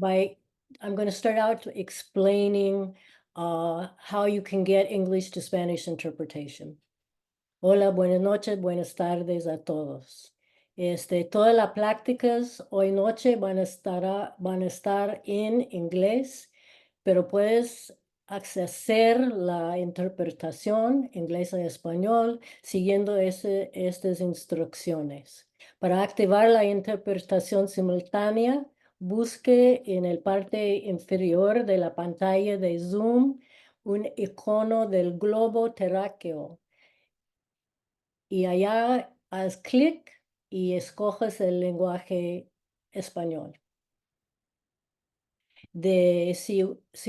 I'm going to start out explaining how you can get English to Spanish interpretation. Hola, buenas noches, buenas tardes a todos. Todas las prácticas hoy noche van a estar en inglés, pero puedes acceder la interpretación inglés a español siguiendo estas instrucciones. Para activar la interpretación simultánea, busque en el parte inferior de la pantalla de Zoom un icono del globo terráqueo. Y allá haz clic y escoges el lenguaje español. Si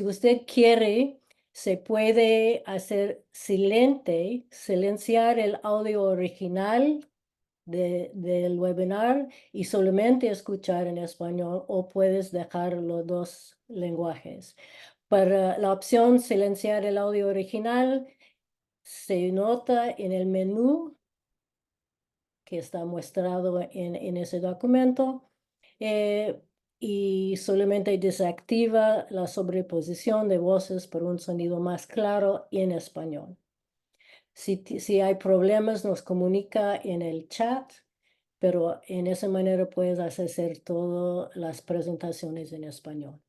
usted quiere, se puede hacer silenciar el audio original del webinar y solamente escuchar en español, o puedes dejar los dos lenguajes. Para la opción silenciar el audio original, se nota en el menú que está mostrado en ese documento, y solamente desactiva la sobreposición de voces por un sonido más claro en español. Si hay problemas, nos comunica en el chat, pero en esa manera puedes hacer todas las presentaciones en español.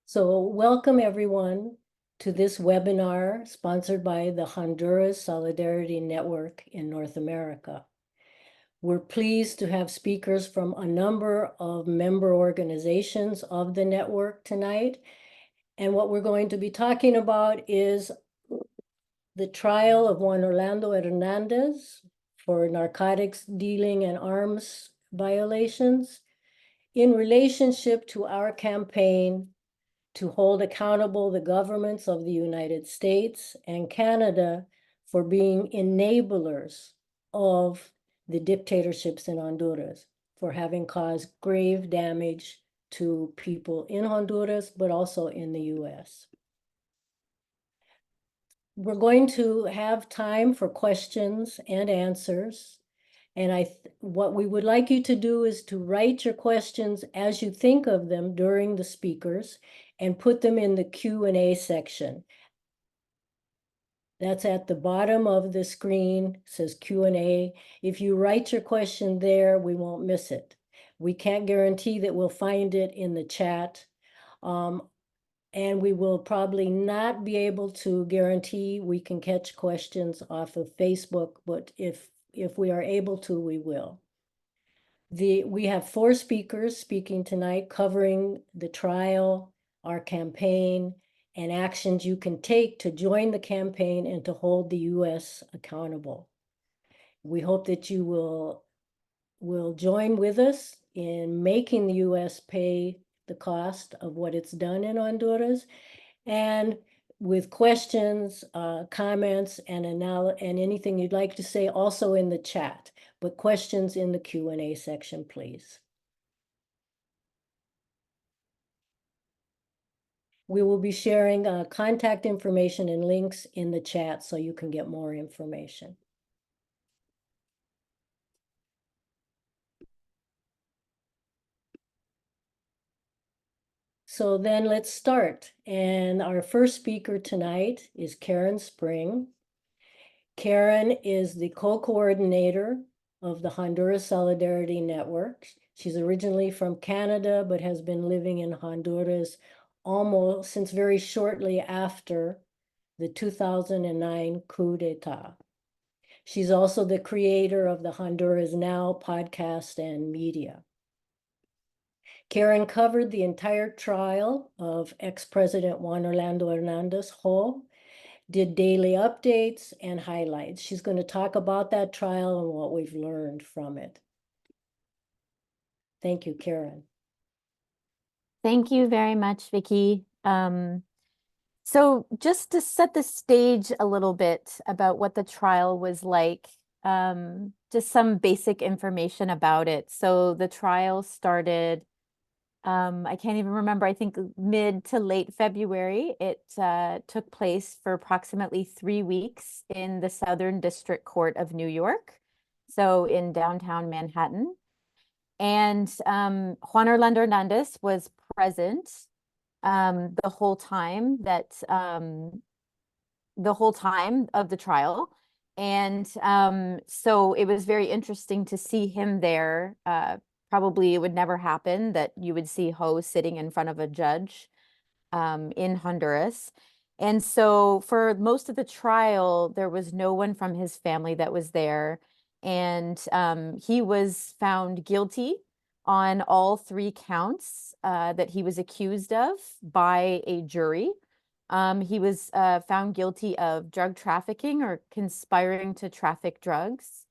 So welcome everyone to this webinar sponsored by the Honduras Solidarity Network in North America. We're pleased to have speakers from a number of member organizations of the network tonight. And what we're going to be talking about is the trial of Juan Orlando Hernandez for narcotics dealing and arms violations in relationship to our campaign to hold accountable the governments of the United States and Canada for being enablers of the dictatorships in Honduras, for having caused grave damage to people in Honduras, but also in the US. We're going to have time for questions and answers. And what we would like you to do is to write your questions as you think of them during the speakers and put them in the Q&A section. That's at the bottom of the screen, says Q&A. If you write your question there, we won't miss it. We can't guarantee that we'll find it in the chat. And we will probably not be able to guarantee we can catch questions off of Facebook, but if we are able to, we will. We have 4 speakers speaking tonight covering the trial, our campaign, and actions you can take to join the campaign and to hold the U.S. accountable. We hope that you will join with us in making the U.S. pay the cost of what it's done in Honduras, and with questions, comments, and anything you'd like to say also in the chat, but questions in the Q&A section, please. We will be sharing contact information and links in the chat so you can get more information. So then let's start. And our first speaker tonight is Karen Spring. Karen is the co-coordinator of the Honduras Solidarity Network. She's originally from Canada, but has been living in Honduras almost since very shortly after the 2009 coup d'etat. She's also the creator of the Honduras Now podcast and media. Karen covered the entire trial of ex-President Juan Orlando Hernandez whole, did daily updates and highlights. She's going to talk about that trial and what we've learned from it. Thank you, Karen. Thank you very much, Vicki. So just to set the stage a little bit about what the trial was like, just some basic information about it. So the trial started, I can't even remember, I think mid to late February. It took place for approximately 3 weeks in the Southern District Court of New York, so in downtown Manhattan. And Juan Orlando Hernandez was present the whole time of the trial. And so it was very interesting to see him there. Probably it would never happen that you would see Ho sitting in front of a judge in Honduras. And so for most of the trial, there was no one from his family that was there. And he was found guilty on all 3 counts that he was accused of by a jury. He was found guilty of drug trafficking or conspiring to traffic drugs,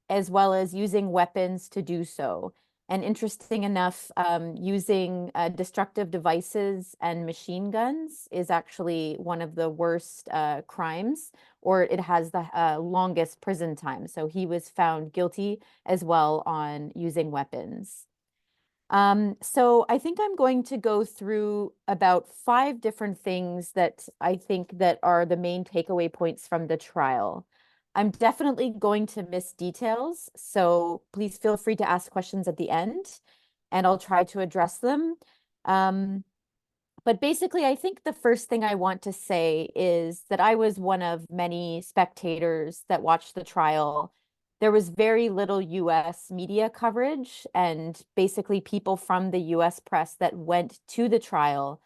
as well as using weapons to do so. And interesting enough, using destructive devices and machine guns is actually one of the worst crimes, or it has the longest prison time. So he was found guilty as well on using weapons. So I think I'm going to go through about 5 different things that I think that are the main takeaway points from the trial. I'm definitely going to miss details, so please feel free to ask questions at the end, and I'll try to address them. But basically, I think the first thing I want to say is that I was one of many spectators that watched the trial. There was very little US media coverage, and basically people from the US press that went to the trial.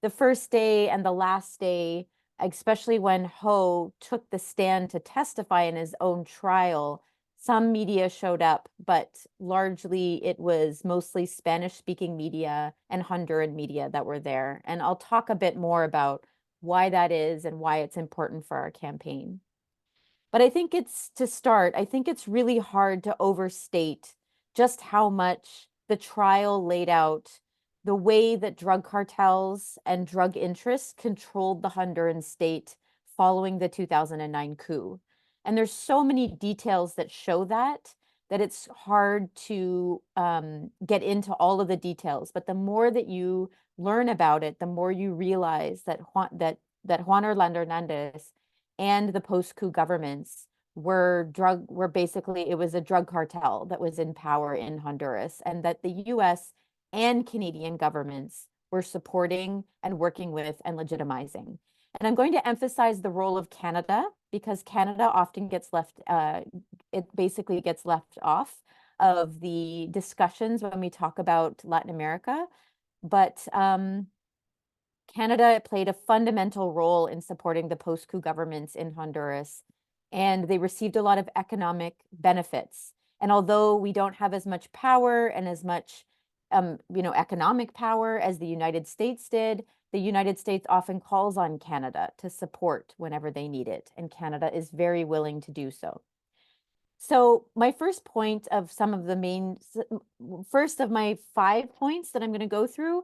The first day and the last day, especially when Ho took the stand to testify in his own trial, some media showed up, but largely it was mostly Spanish-speaking media and Honduran media that were there. And I'll talk a bit more about why that is and why it's important for our campaign. But I think I think it's really hard to overstate just how much the trial laid out the way that drug cartels and drug interests controlled the Honduran state following the 2009 coup. And there's so many details that show that it's hard to get into all of the details. But the more that you learn about it, the more you realize that Juan Orlando Hernandez and the post-coup governments were basically, it was a drug cartel that was in power in Honduras, and that the US and Canadian governments were supporting and working with and legitimizing. And I'm going to emphasize the role of Canada, because Canada often gets left, it basically gets left off of the discussions when we talk about Latin America. But Canada played a fundamental role in supporting the post-coup governments in Honduras, and they received a lot of economic benefits. And although we don't have as much power and as much economic power as the United States did, the United States often calls on Canada to support whenever they need it, and Canada is very willing to do so. So my first point of first of my 5 points that I'm going to go through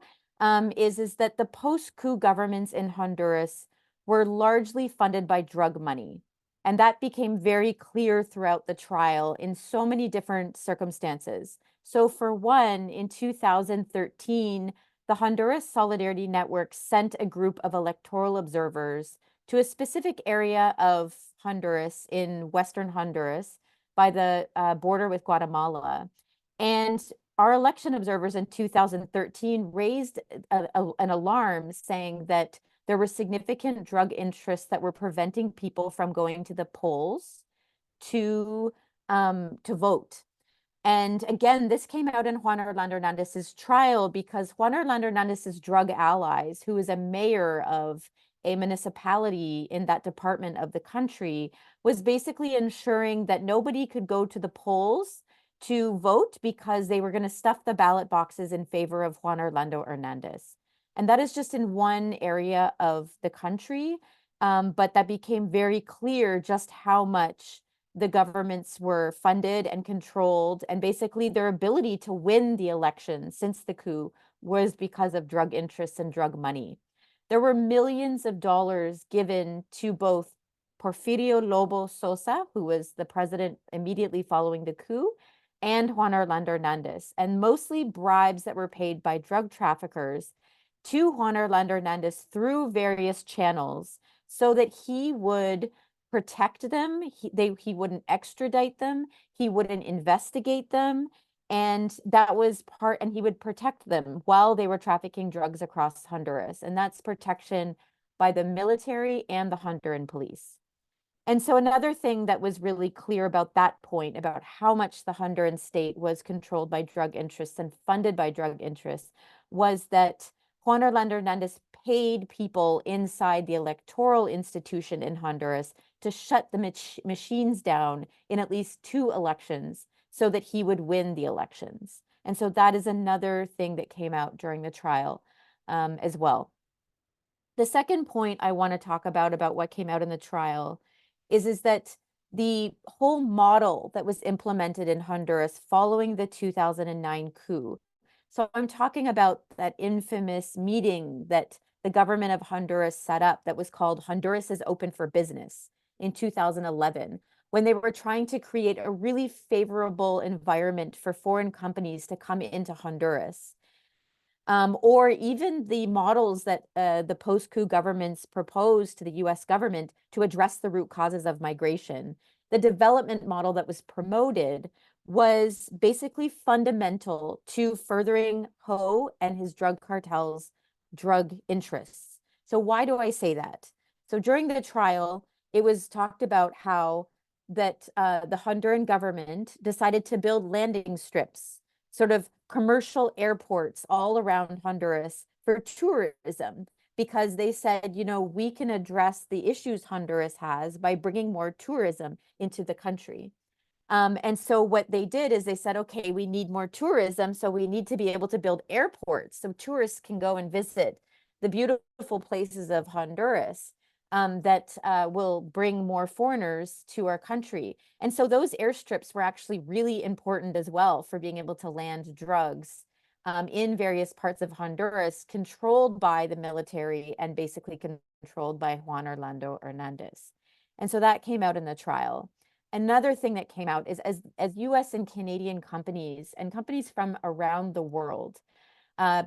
is that the post-coup governments in Honduras were largely funded by drug money. And that became very clear throughout the trial in so many different circumstances. So for one, in 2013, the Honduras Solidarity Network sent a group of electoral observers to a specific area of Honduras in Western Honduras by the border with Guatemala. And our election observers in 2013 raised an alarm saying that there were significant drug interests that were preventing people from going to the polls to vote. And again, this came out in Juan Orlando Hernandez's trial, because Juan Orlando Hernandez's drug allies, who is a mayor of a municipality in that department of the country, was basically ensuring that nobody could go to the polls to vote because they were going to stuff the ballot boxes in favor of Juan Orlando Hernandez. And that is just in one area of the country, but that became very clear just how much the governments were funded and controlled, and basically their ability to win the election since the coup was because of drug interests and drug money. There were millions of dollars given to both Porfirio Lobo Sosa, who was the president immediately following the coup, and Juan Orlando Hernandez, and mostly bribes that were paid by drug traffickers to Juan Orlando Hernandez through various channels so that he would protect them, he wouldn't extradite them, he wouldn't investigate them, and that was part, and he would protect them while they were trafficking drugs across Honduras, and that's protection by the military and the Honduran police. And so another thing that was really clear about that point, about how much the Honduran state was controlled by drug interests and funded by drug interests, was that Juan Orlando Hernandez paid people inside the electoral institution in Honduras to shut the machines down in at least 2 elections so that he would win the elections. And so that is another thing that came out during the trial as well. The second point I want to talk about what came out in the trial is that the whole model that was implemented in Honduras following the 2009 coup. So I'm talking about that infamous meeting that the government of Honduras set up that was called Honduras is Open for Business in 2011, when they were trying to create a really favorable environment for foreign companies to come into Honduras. Or even the models that the post-coup governments proposed to the U.S. government to address the root causes of migration. The development model that was promoted was basically fundamental to furthering Ho and his drug cartels' drug interests. So why do I say that? So during the trial, it was talked about how that the Honduran government decided to build landing strips, sort of commercial airports all around Honduras for tourism, because they said, you know, we can address the issues Honduras has by bringing more tourism into the country. And so what they did is they said, okay, we need more tourism, so we need to be able to build airports so tourists can go and visit the beautiful places of Honduras that will bring more foreigners to our country. And so those airstrips were actually really important as well for being able to land drugs in various parts of Honduras, controlled by the military and basically controlled by Juan Orlando Hernandez. And so that came out in the trial. Another thing that came out is as U.S. and Canadian companies and companies from around the world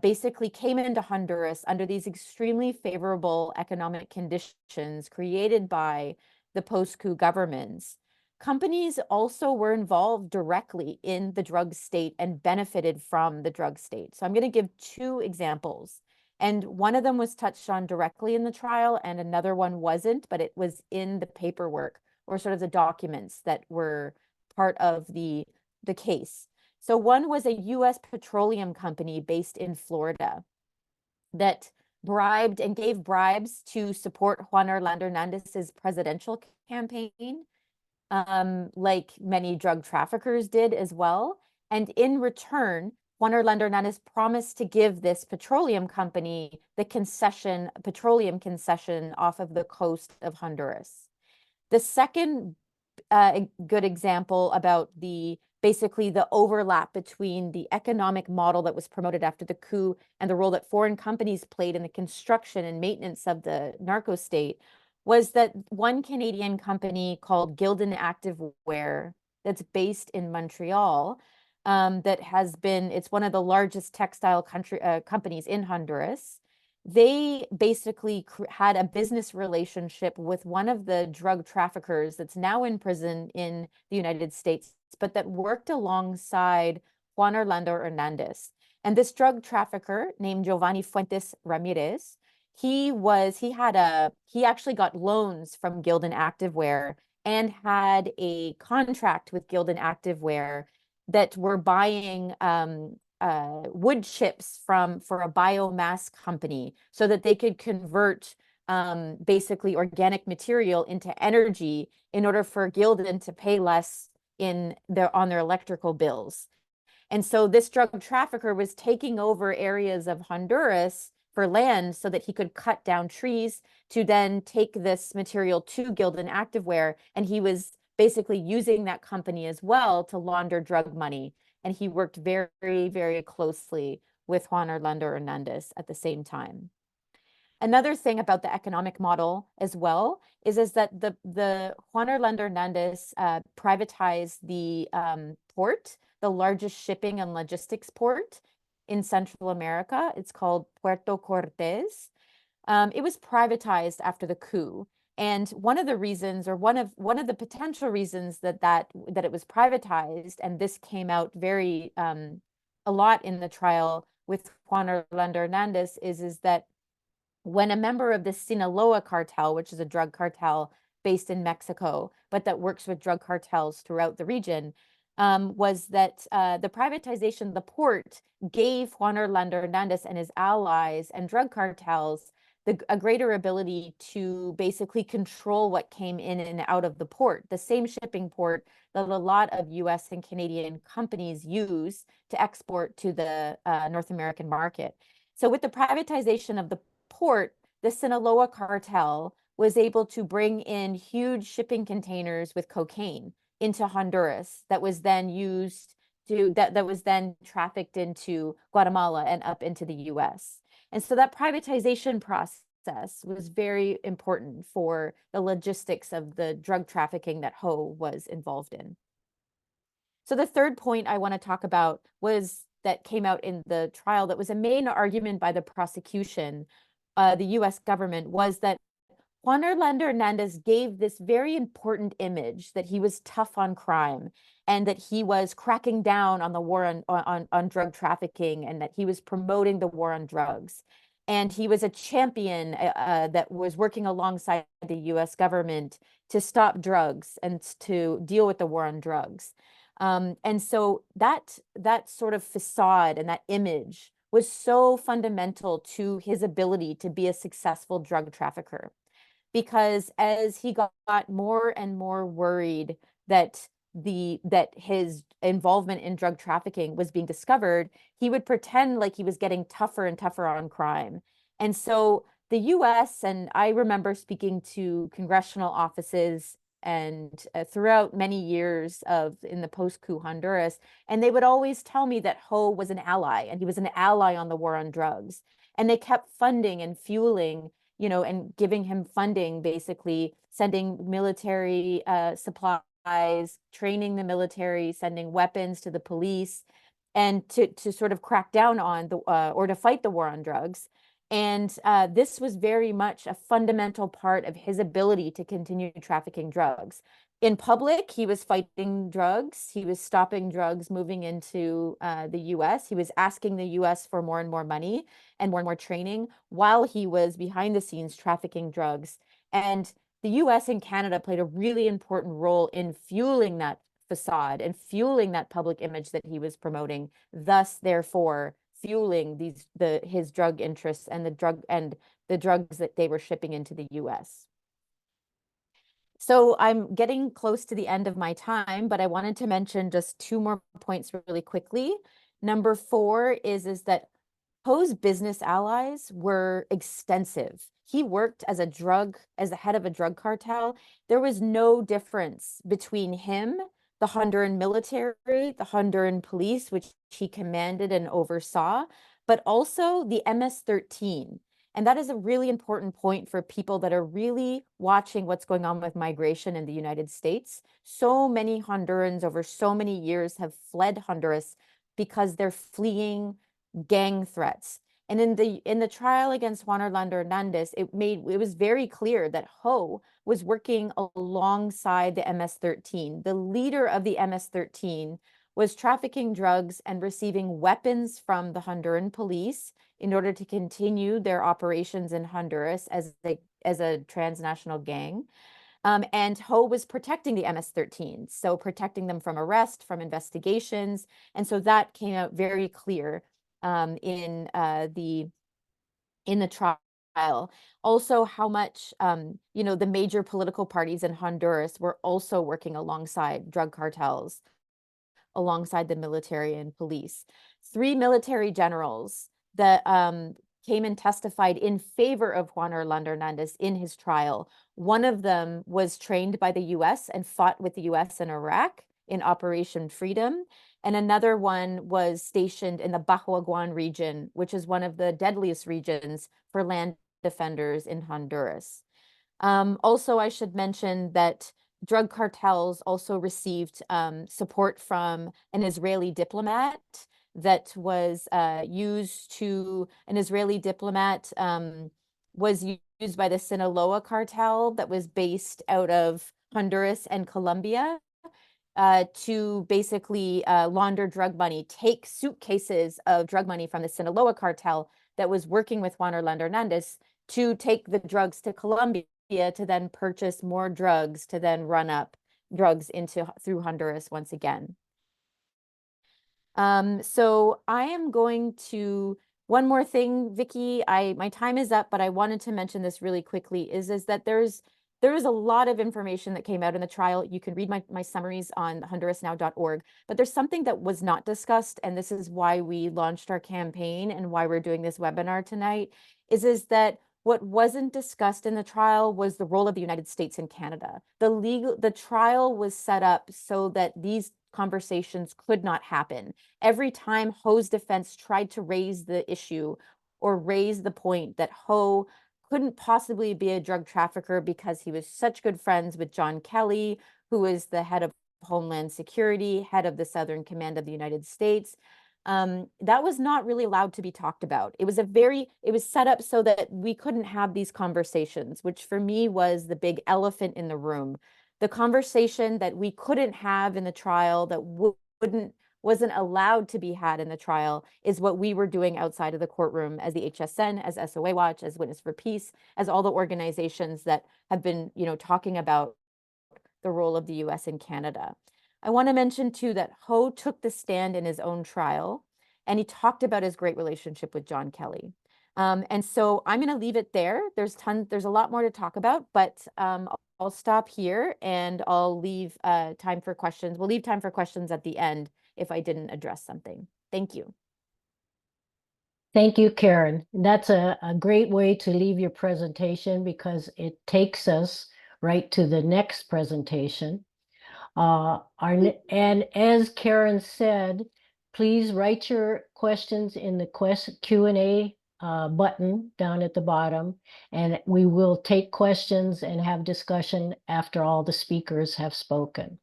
basically came into Honduras under these extremely favorable economic conditions created by the post-coup governments, companies also were involved directly in the drug state and benefited from the drug state. So I'm going to give 2 examples. And one of them was touched on directly in the trial, and another one wasn't, but it was in the paperwork or sort of the documents that were part of the case. So one was a U.S. petroleum company based in Florida that bribed and gave bribes to support Juan Orlando Hernandez's presidential campaign, like many drug traffickers did as well. And in return, Juan Orlando Hernandez promised to give this petroleum company the petroleum concession off of the coast of Honduras. The second good example about basically the overlap between the economic model that was promoted after the coup and the role that foreign companies played in the construction and maintenance of the narco state was that one Canadian company called Gildan Activewear that's based in Montreal, it's one of the largest textile companies in Honduras. They basically had a business relationship with one of the drug traffickers that's now in prison in the United States, but that worked alongside Juan Orlando Hernandez. And this drug trafficker named Giovanni Fuentes Ramirez, he actually got loans from Gildan Activewear and had a contract with Gildan Activewear that were buying wood chips for a biomass company so that they could convert basically organic material into energy in order for Gildan to pay less on their electrical bills. And so this drug trafficker was taking over areas of Honduras for land so that he could cut down trees to then take this material to Gildan Activewear. And he was basically using that company as well to launder drug money. And he worked very, very closely with Juan Orlando Hernandez at the same time. Another thing about the economic model as well is that the Juan Orlando Hernandez privatized the port, the largest shipping and logistics port in Central America. It's called Puerto Cortes. It was privatized after the coup. And one of the reasons, or one of the potential reasons that it was privatized, and this came out very a lot in the trial with Juan Orlando Hernandez, is that when a member of the Sinaloa cartel, which is a drug cartel based in Mexico, but that works with drug cartels throughout the region, was that the privatization of the port gave Juan Orlando Hernandez and his allies and drug cartels a greater ability to basically control what came in and out of the port, the same shipping port that a lot of U.S. and Canadian companies use to export to the North American market. So with the privatization of the port, the Sinaloa cartel was able to bring in huge shipping containers with cocaine into Honduras that was then used to that was then trafficked into Guatemala and up into the US. And so that privatization process was very important for the logistics of the drug trafficking that Ho was involved in. So the third point I want to talk about was that came out in the trial that was a main argument by the prosecution, the US government, was that Juan Orlando Hernandez gave this very important image that he was tough on crime and that he was cracking down on the war on drug trafficking and that he was promoting the war on drugs. And he was a champion that was working alongside the US government to stop drugs and to deal with the war on drugs. And so that sort of facade and that image was so fundamental to his ability to be a successful drug trafficker. Because as he got more and more worried that his involvement in drug trafficking was being discovered, he would pretend like he was getting tougher and tougher on crime. And so the US, and I remember speaking to congressional offices and throughout many years in the post-coup Honduras, and they would always tell me that Ho was an ally, and he was an ally on the war on drugs. And they kept funding and fueling, and giving him funding, basically sending military supplies, training the military, sending weapons to the police, and to sort of crack down on or to fight the war on drugs. And this was very much a fundamental part of his ability to continue trafficking drugs. In public, he was fighting drugs. He was stopping drugs moving into the US. He was asking the US for more and more money and more training while he was behind the scenes trafficking drugs. And the US and Canada played a really important role in fueling that facade and fueling that public image that he was promoting, thus, therefore, fueling his drug interests and the drugs that they were shipping into the US. So I'm getting close to the end of my time, but I wanted to mention just two more points really quickly. Number 4 is that Ho's business allies were extensive. He worked as the head of a drug cartel. There was no difference between him, the Honduran military, the Honduran police, which he commanded and oversaw, but also the MS-13. And that is a really important point for people that are really watching what's going on with migration in the United States. So many Hondurans over so many years have fled Honduras because they're fleeing gang threats. And in the trial against Juan Orlando Hernandez, it was very clear that Ho was working alongside the MS-13. The leader of the MS-13 was trafficking drugs and receiving weapons from the Honduran police in order to continue their operations in Honduras as a transnational gang. And Ho was protecting the MS-13, so protecting them from arrest, from investigations. And so that came out very clear in the trial. Also, how much the major political parties in Honduras were also working alongside drug cartels, alongside the military and police. 3 military generals that came and testified in favor of Juan Orlando Hernandez in his trial. One of them was trained by the US and fought with the US in Iraq in Operation Freedom. And another one was stationed in the Bajo Aguan region, which is one of the deadliest regions for land offenders in Honduras. Also, I should mention that drug cartels also received support from an Israeli diplomat that was used to, an Israeli diplomat was used by the Sinaloa cartel that was based out of Honduras and Colombia to basically launder drug money, take suitcases of drug money from the Sinaloa cartel that was working with Juan Orlando Hernandez to take the drugs to Colombia to then purchase more drugs to then run up drugs through Honduras once again. So I am going to, one more thing, Vicky, my time is up, but I wanted to mention this really quickly, is that there is a lot of information that came out in the trial. You can read my summaries on hondurasnow.org, but there's something that was not discussed, and this is why we launched our campaign and why we're doing this webinar tonight, is that what wasn't discussed in the trial was the role of the United States and Canada. The trial was set up so that these conversations could not happen. Every time Ho's defense tried to raise the issue or raise the point that Ho couldn't possibly be a drug trafficker because he was such good friends with John Kelly, who is the head of Homeland Security, head of the Southern Command of the United States, that was not really allowed to be talked about. It was set up so that we couldn't have these conversations, which for me was the big elephant in the room. The conversation that we couldn't have in the trial, that wasn't allowed to be had in the trial, is what we were doing outside of the courtroom as the HSN, as SOA Watch, as Witness for Peace, as all the organizations that have been, talking about the role of the U.S. and Canada. I want to mention too that Ho took the stand in his own trial, and he talked about his great relationship with John Kelly. And so I'm going to leave it there. There's a lot more to talk about, but I'll stop here and I'll leave time for questions. We'll leave time for questions at the end if I didn't address something. Thank you. Thank you, Karen. That's a great way to leave your presentation because it takes us right to the next presentation. And as Karen said, please write your questions in the Q&A button down at the bottom, and we will take questions and have discussion after all the speakers have spoken.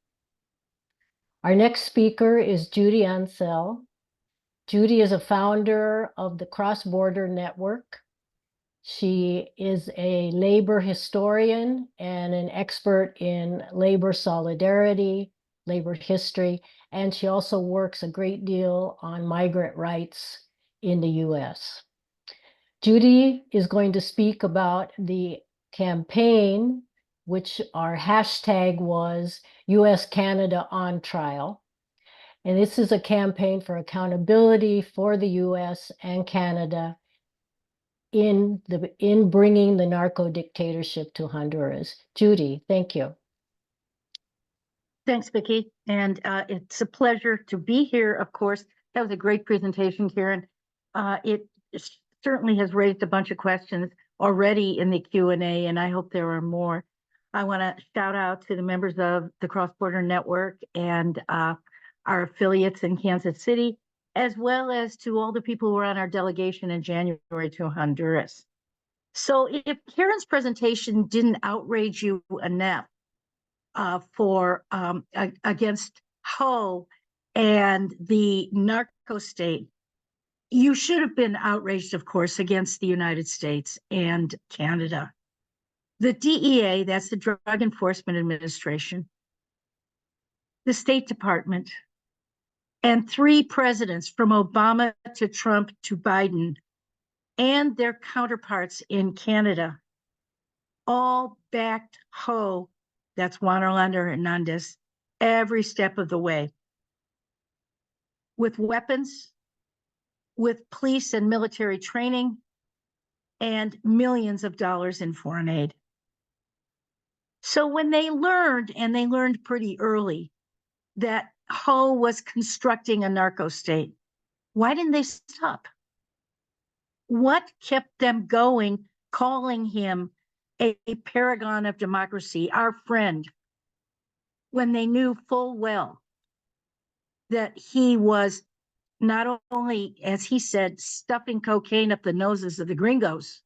Our next speaker is Judy Ancel. Judy is a founder of the Cross-Border Network. She is a labor historian and an expert in labor solidarity, labor history, and she also works a great deal on migrant rights in the U.S. Judy is going to speak about the campaign, which our hashtag was U.S. Canada on Trial. And this is a campaign for accountability for the U.S. and Canada in bringing the narco-dictatorship to Honduras. Judy, thank you. Thanks, Vicki. And it's a pleasure to be here, of course. That was a great presentation, Karen. It certainly has raised a bunch of questions already in the Q&A, and I hope there are more. I want to shout out to the members of the Cross-Border Network and our affiliates in Kansas City, as well as to all the people who were on our delegation in January to Honduras. So if Karen's presentation didn't outrage you enough against Ho and the narco state, you should have been outraged, of course, against the United States and Canada. The DEA, that's the Drug Enforcement Administration, the State Department, and 3 presidents from Obama to Trump to Biden and their counterparts in Canada all backed Ho, that's Juan Orlando Hernandez, every step of the way. With weapons, with police and military training, and millions of dollars in foreign aid. So when they learned, and they learned pretty early, that Ho was constructing a narco state, why didn't they stop? What kept them going, calling him a paragon of democracy, our friend, when they knew full well that he was not only, as he said, stuffing cocaine up the noses of the gringos,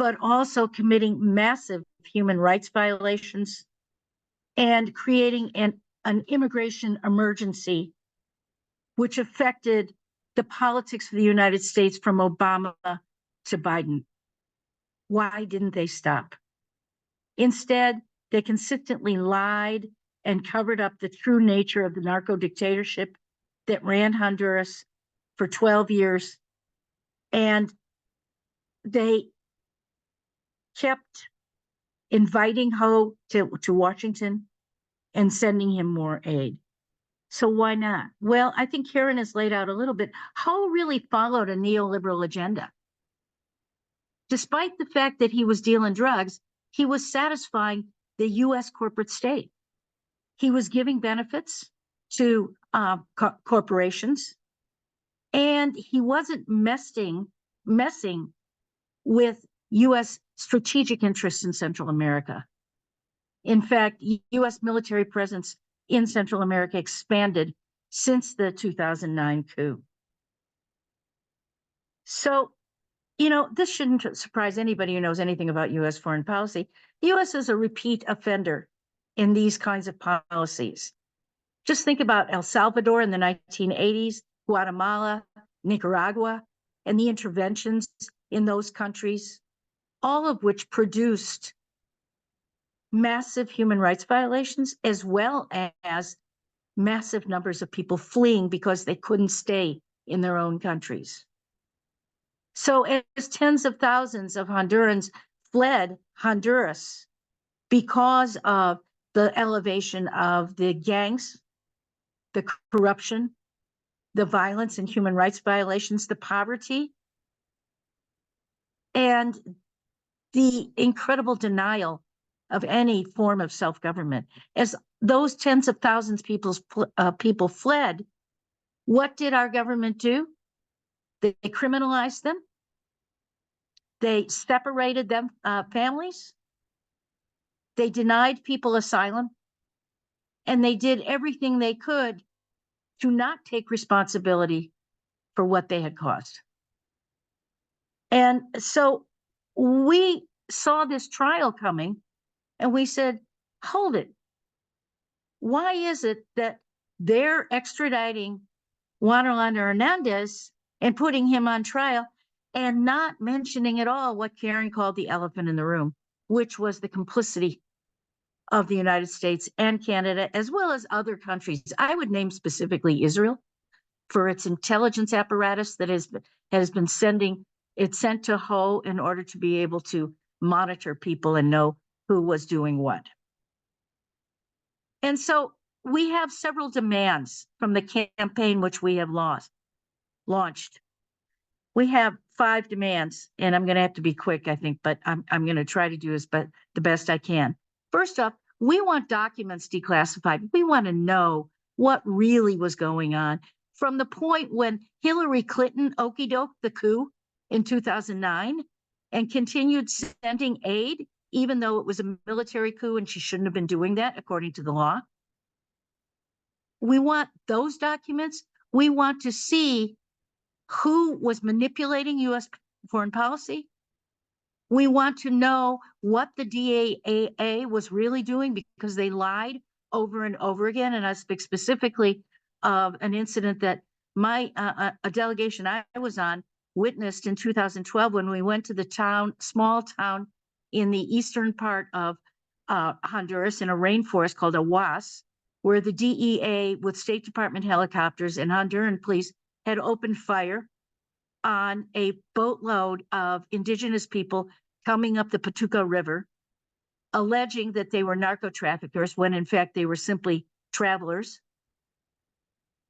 but also committing massive human rights violations and creating an immigration emergency, which affected the politics of the United States from Obama to Biden. Why didn't they stop? Instead, they consistently lied and covered up the true nature of the narco-dictatorship that ran Honduras for 12 years. And they kept inviting Ho to Washington and sending him more aid. So why not? Well, I think Karen has laid out a little bit. Ho really followed a neoliberal agenda. Despite the fact that he was dealing drugs, he was satisfying the U.S. corporate state. He was giving benefits to corporations, and he wasn't messing with U.S. strategic interests in Central America. In fact, U.S. military presence in Central America expanded since the 2009 coup. So, this shouldn't surprise anybody who knows anything about U.S. foreign policy. The U.S. is a repeat offender in these kinds of policies. Just think about El Salvador in the 1980s, Guatemala, Nicaragua, and the interventions in those countries, all of which produced massive human rights violations, as well as massive numbers of people fleeing because they couldn't stay in their own countries. So as tens of thousands of Hondurans fled Honduras because of the elevation of the gangs, the corruption, the violence and human rights violations, the poverty, and the incredible denial of any form of self-government. As those tens of thousands of people fled, what did our government do? They criminalized them. They separated them, families. They denied people asylum. And they did everything they could to not take responsibility for what they had caused. And so we saw this trial coming, and we said, hold it. Why is it that they're extraditing Juan Orlando Hernandez and putting him on trial and not mentioning at all what Karen called the elephant in the room, which was the complicity of the United States and Canada, as well as other countries? I would name specifically Israel for its intelligence apparatus that has been sent to Ho in order to be able to monitor people and know who was doing what. And so we have several demands from the campaign which we have launched. We have 5 demands, and I'm going to have to be quick, I think, but I'm going to try to do the best I can. First up, we want documents declassified. We want to know what really was going on from the point when Hillary Clinton okey-doked the coup in 2009 and continued sending aid, even though it was a military coup and she shouldn't have been doing that according to the law. We want those documents. We want to see who was manipulating U.S. foreign policy. We want to know what the DAA was really doing, because they lied over and over again. And I speak specifically of an incident that a delegation I was on witnessed in 2012 when we went to the small town in the eastern part of Honduras in a rainforest called U.S.A, where the DEA with State Department helicopters and Honduran police had opened fire on a boatload of indigenous people coming up the Patuca River, alleging that they were narco traffickers when in fact they were simply travelers,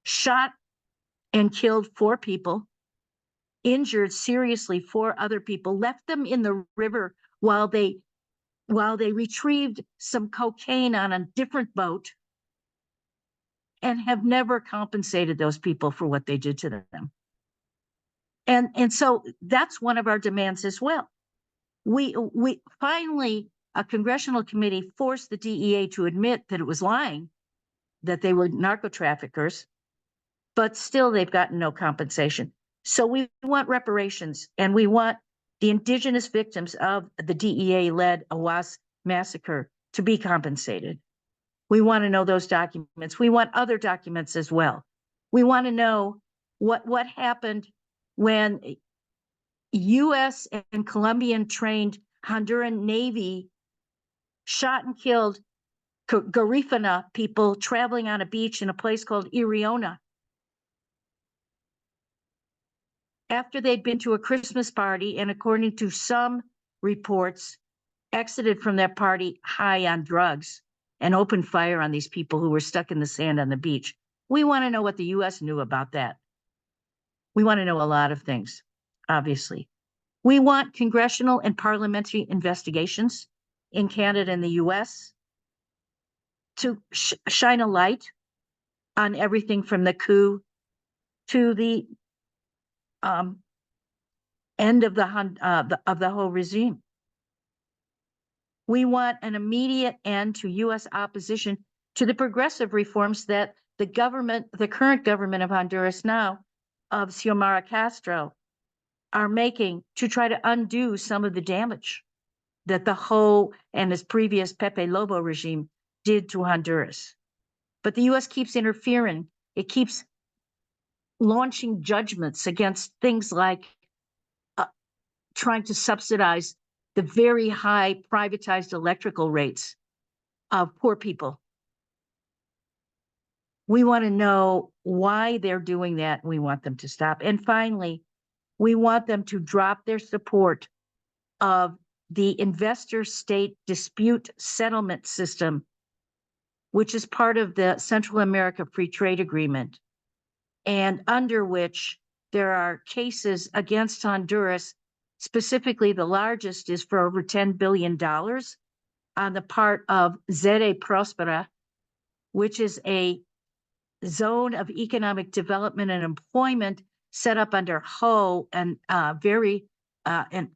shot and killed 4 people, injured seriously 4 other people, left them in the river while they retrieved some cocaine on a different boat, and have never compensated those people for what they did to them. And so that's one of our demands as well. We finally, a congressional committee forced the DEA to admit that it was lying, that they were narco traffickers, but still they've gotten no compensation. So we want reparations, and we want the indigenous victims of the DEA-led UAS massacre to be compensated. We want to know those documents. We want other documents as well. We want to know what happened when U.S. and Colombian trained Honduran Navy shot and killed Garifuna people traveling on a beach in a place called Iriona. After they'd been to a Christmas party and, according to some reports, exited from that party high on drugs and opened fire on these people who were stuck in the sand on the beach. We want to know what the U.S. knew about that. We want to know a lot of things, obviously. We want congressional and parliamentary investigations in Canada and the U.S. to shine a light on everything from the coup to the end of the whole regime. We want an immediate end to U.S. opposition to the progressive reforms that the current government of Honduras now, of Xiomara Castro, are making to try to undo some of the damage that the Ho and his previous Pepe Lobo regime did to Honduras. But the U.S. keeps interfering. It keeps launching judgments against things like trying to subsidize the very high privatized electrical rates of poor people. We want to know why they're doing that. We want them to stop. And finally, we want them to drop their support of the investor-state dispute settlement system, which is part of the Central America Free Trade Agreement, and under which there are cases against Honduras. Specifically, the largest is for over $10 billion on the part of Zere Prospera, which is a zone of economic development and employment set up under Ho and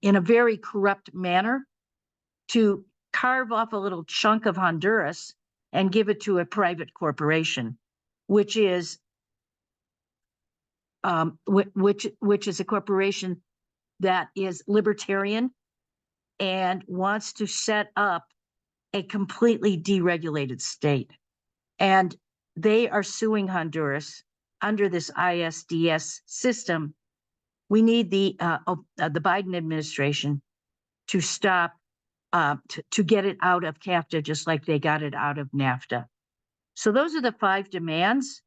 in a very corrupt manner to carve off a little chunk of Honduras and give it to a private corporation, which is a corporation that is libertarian and wants to set up a completely deregulated state. And they are suing Honduras under this ISDS system. We need the Biden administration to stop, to get it out of CAFTA, just like they got it out of NAFTA. So those are the 5 demands: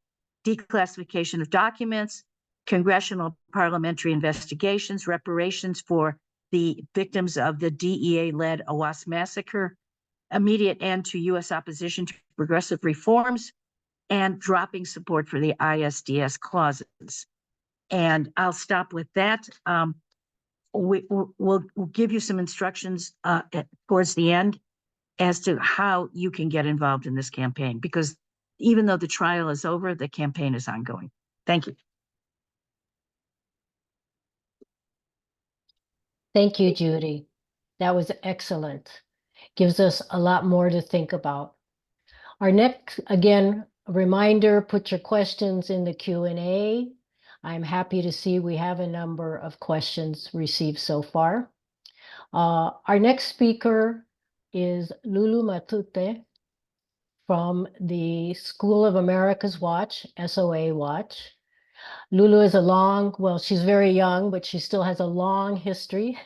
declassification of documents, congressional parliamentary investigations, reparations for the victims of the DEA-led UAS massacre, immediate end to U.S. opposition to progressive reforms, and dropping support for the ISDS clauses. And I'll stop with that. We'll give you some instructions towards the end as to how you can get involved in this campaign, because even though the trial is over, the campaign is ongoing. Thank you. Thank you, Judy. That was excellent. Gives us a lot more to think about. Our next, again, a reminder, put your questions in the Q&A. I'm happy to see we have a number of questions received so far. Our next speaker is Lulu Matute from the School of America's Watch, SOA Watch. Lulu is she's very young, but she still has a long history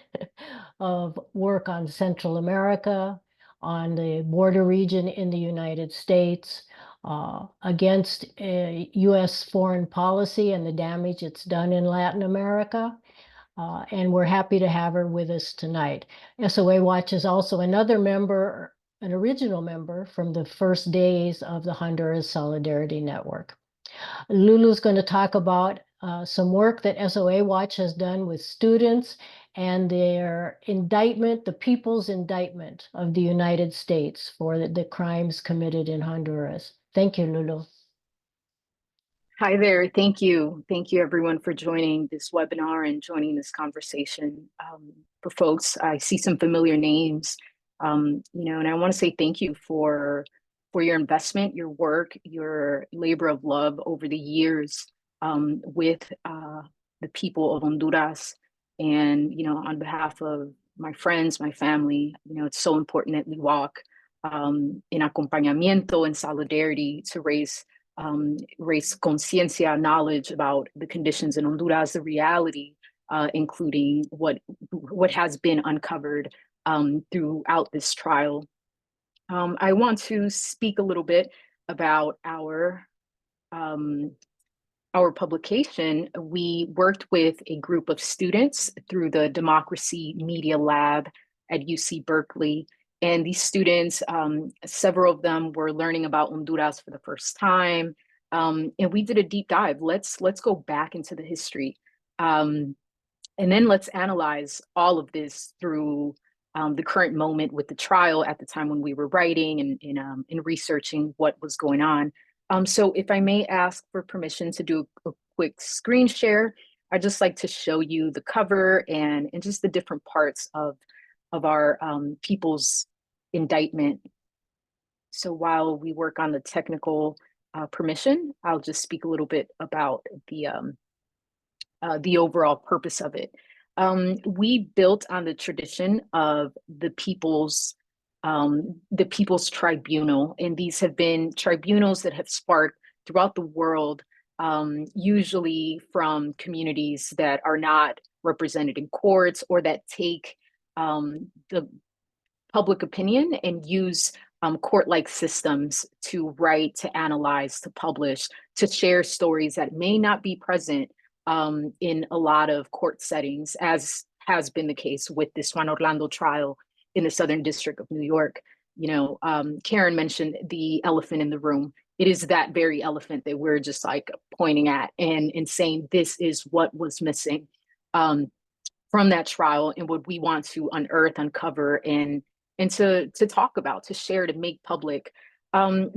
of work on Central America, on the border region in the United States, against U.S. foreign policy and the damage it's done in Latin America. And we're happy to have her with us tonight. SOA Watch is also another member, an original member from the first days of the Honduras Solidarity Network. Lulu's going to talk about some work that SOA Watch has done with students and their indictment, the Peoples Indictment of the United States for the crimes committed in Honduras. Thank you, Lulu. Hi there. Thank you. Thank you, everyone, for joining this webinar and joining this conversation. For folks, I see some familiar names, and I want to say thank you for your investment, your work, your labor of love over the years with the people of Honduras And, on behalf of my friends, my family, it's so important that we walk in acompañamiento and solidarity to raise conciencia, knowledge about the conditions in Honduras, the reality, including what has been uncovered throughout this trial. I want to speak a little bit about our publication. We worked with a group of students through the Democracy Media Lab at UC Berkeley. And these students, several of them were learning about Honduras for the first time. And we did a deep dive. Let's go back into the history. And then let's analyze all of this through the current moment with the trial at the time when we were writing and researching what was going on. So if I may ask for permission to do a quick screen share, I'd just like to show you the cover and just the different parts of our People's Indictment. So while we work on the technical permission, I'll just speak a little bit about the overall purpose of it. We built on the tradition of the People's Tribunal, and these have been tribunals that have sparked throughout the world, usually from communities that are not represented in courts or that take the public opinion and use court-like systems to write, to analyze, to publish, to share stories that may not be present in a lot of court settings, as has been the case with this Juan Orlando trial in the Southern District of New York. Karen mentioned the elephant in the room. It is that very elephant that we're just like pointing at and saying this is what was missing from that trial and what we want to unearth, uncover, and to talk about, to share, to make public.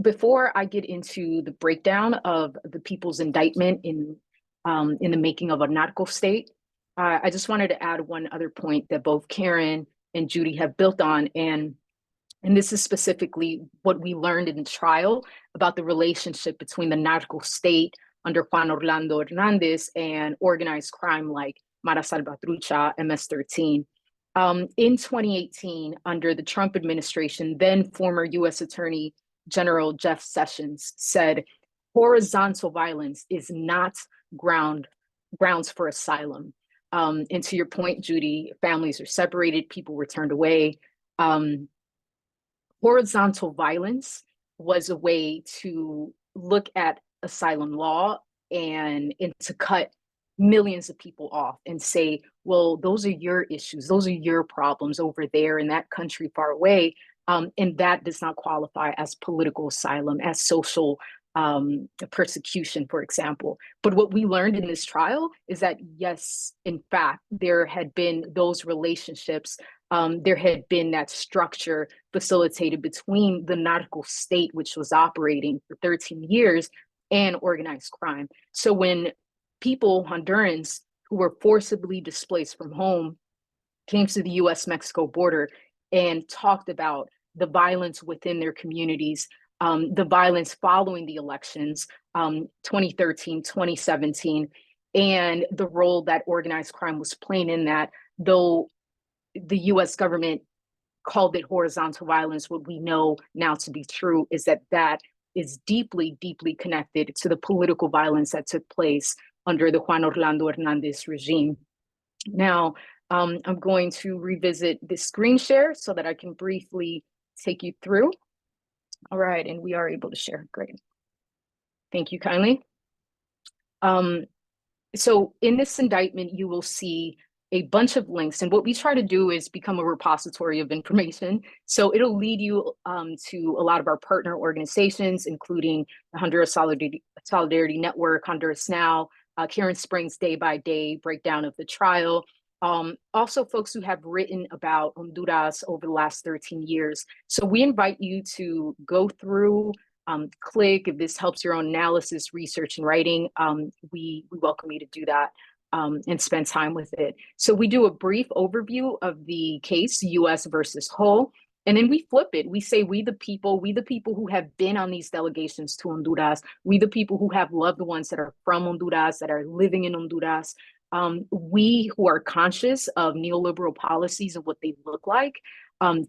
Before I get into the breakdown of the People's Indictment in the making of a narco state, I just wanted to add one other point that both Karen and Judy have built on, and this is specifically what we learned in the trial about the relationship between the narco state under Juan Orlando Hernandez and organized crime like Mara Salvatrucha, MS-13. In 2018, under the Trump administration, then former U.S. Attorney General Jeff Sessions said, horizontal violence is not grounds for asylum. And to your point, Judy, families are separated, people were turned away. Horizontal violence was a way to look at asylum law and to cut millions of people off and say, well, those are your issues, those are your problems over there in that country far away. And that does not qualify as political asylum, as social persecution, for example. But what we learned in this trial is that, yes, in fact, there had been those relationships. There had been that structure facilitated between the narco state, which was operating for 13 years, and organized crime. So when people, Hondurans, who were forcibly displaced from home, came to the US-Mexico border and talked about the violence within their communities, the violence following the elections, 2013, 2017, and the role that organized crime was playing in that, though the US government called it horizontal violence, what we know now to be true is that that is deeply, deeply connected to the political violence that took place under the Juan Orlando Hernandez regime. Now, I'm going to revisit the screen share so that I can briefly take you through. All right, and we are able to share, great. Thank you kindly. So in this indictment, you will see a bunch of links, and what we try to do is become a repository of information. So it'll lead you to a lot of our partner organizations, including the Honduras Solidarity Network, Honduras Now, Karen Spring's day-by-day breakdown of the trial. Also folks who have written about Honduras over the last 13 years. So we invite you to go through, click, if this helps your own analysis, research, and writing, we welcome you to do that and spend time with it. So we do a brief overview of the case, US versus Whole, and then we flip it. We say, we the people who have been on these delegations to Honduras, we the people who have loved ones that are from Honduras, that are living in Honduras, We who are conscious of neoliberal policies and what they look like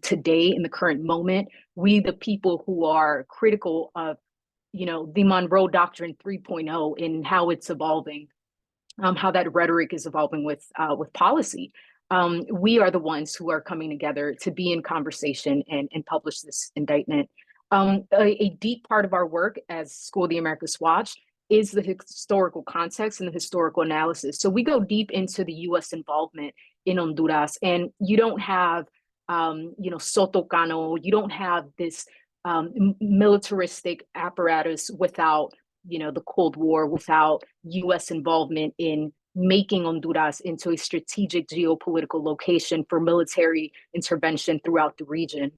today in the current moment, we the people who are critical of, the Monroe Doctrine 3.0 and how it's evolving, how that rhetoric is evolving with policy. We are the ones who are coming together to be in conversation and publish this indictment. A deep part of our work as School of the Americas Watch is the historical context and the historical analysis. So we go deep into the U.S. involvement in Honduras, and you don't have, Soto Cano, you don't have this militaristic apparatus without, the Cold War, without U.S. involvement in making Honduras into a strategic geopolitical location for military intervention throughout the region.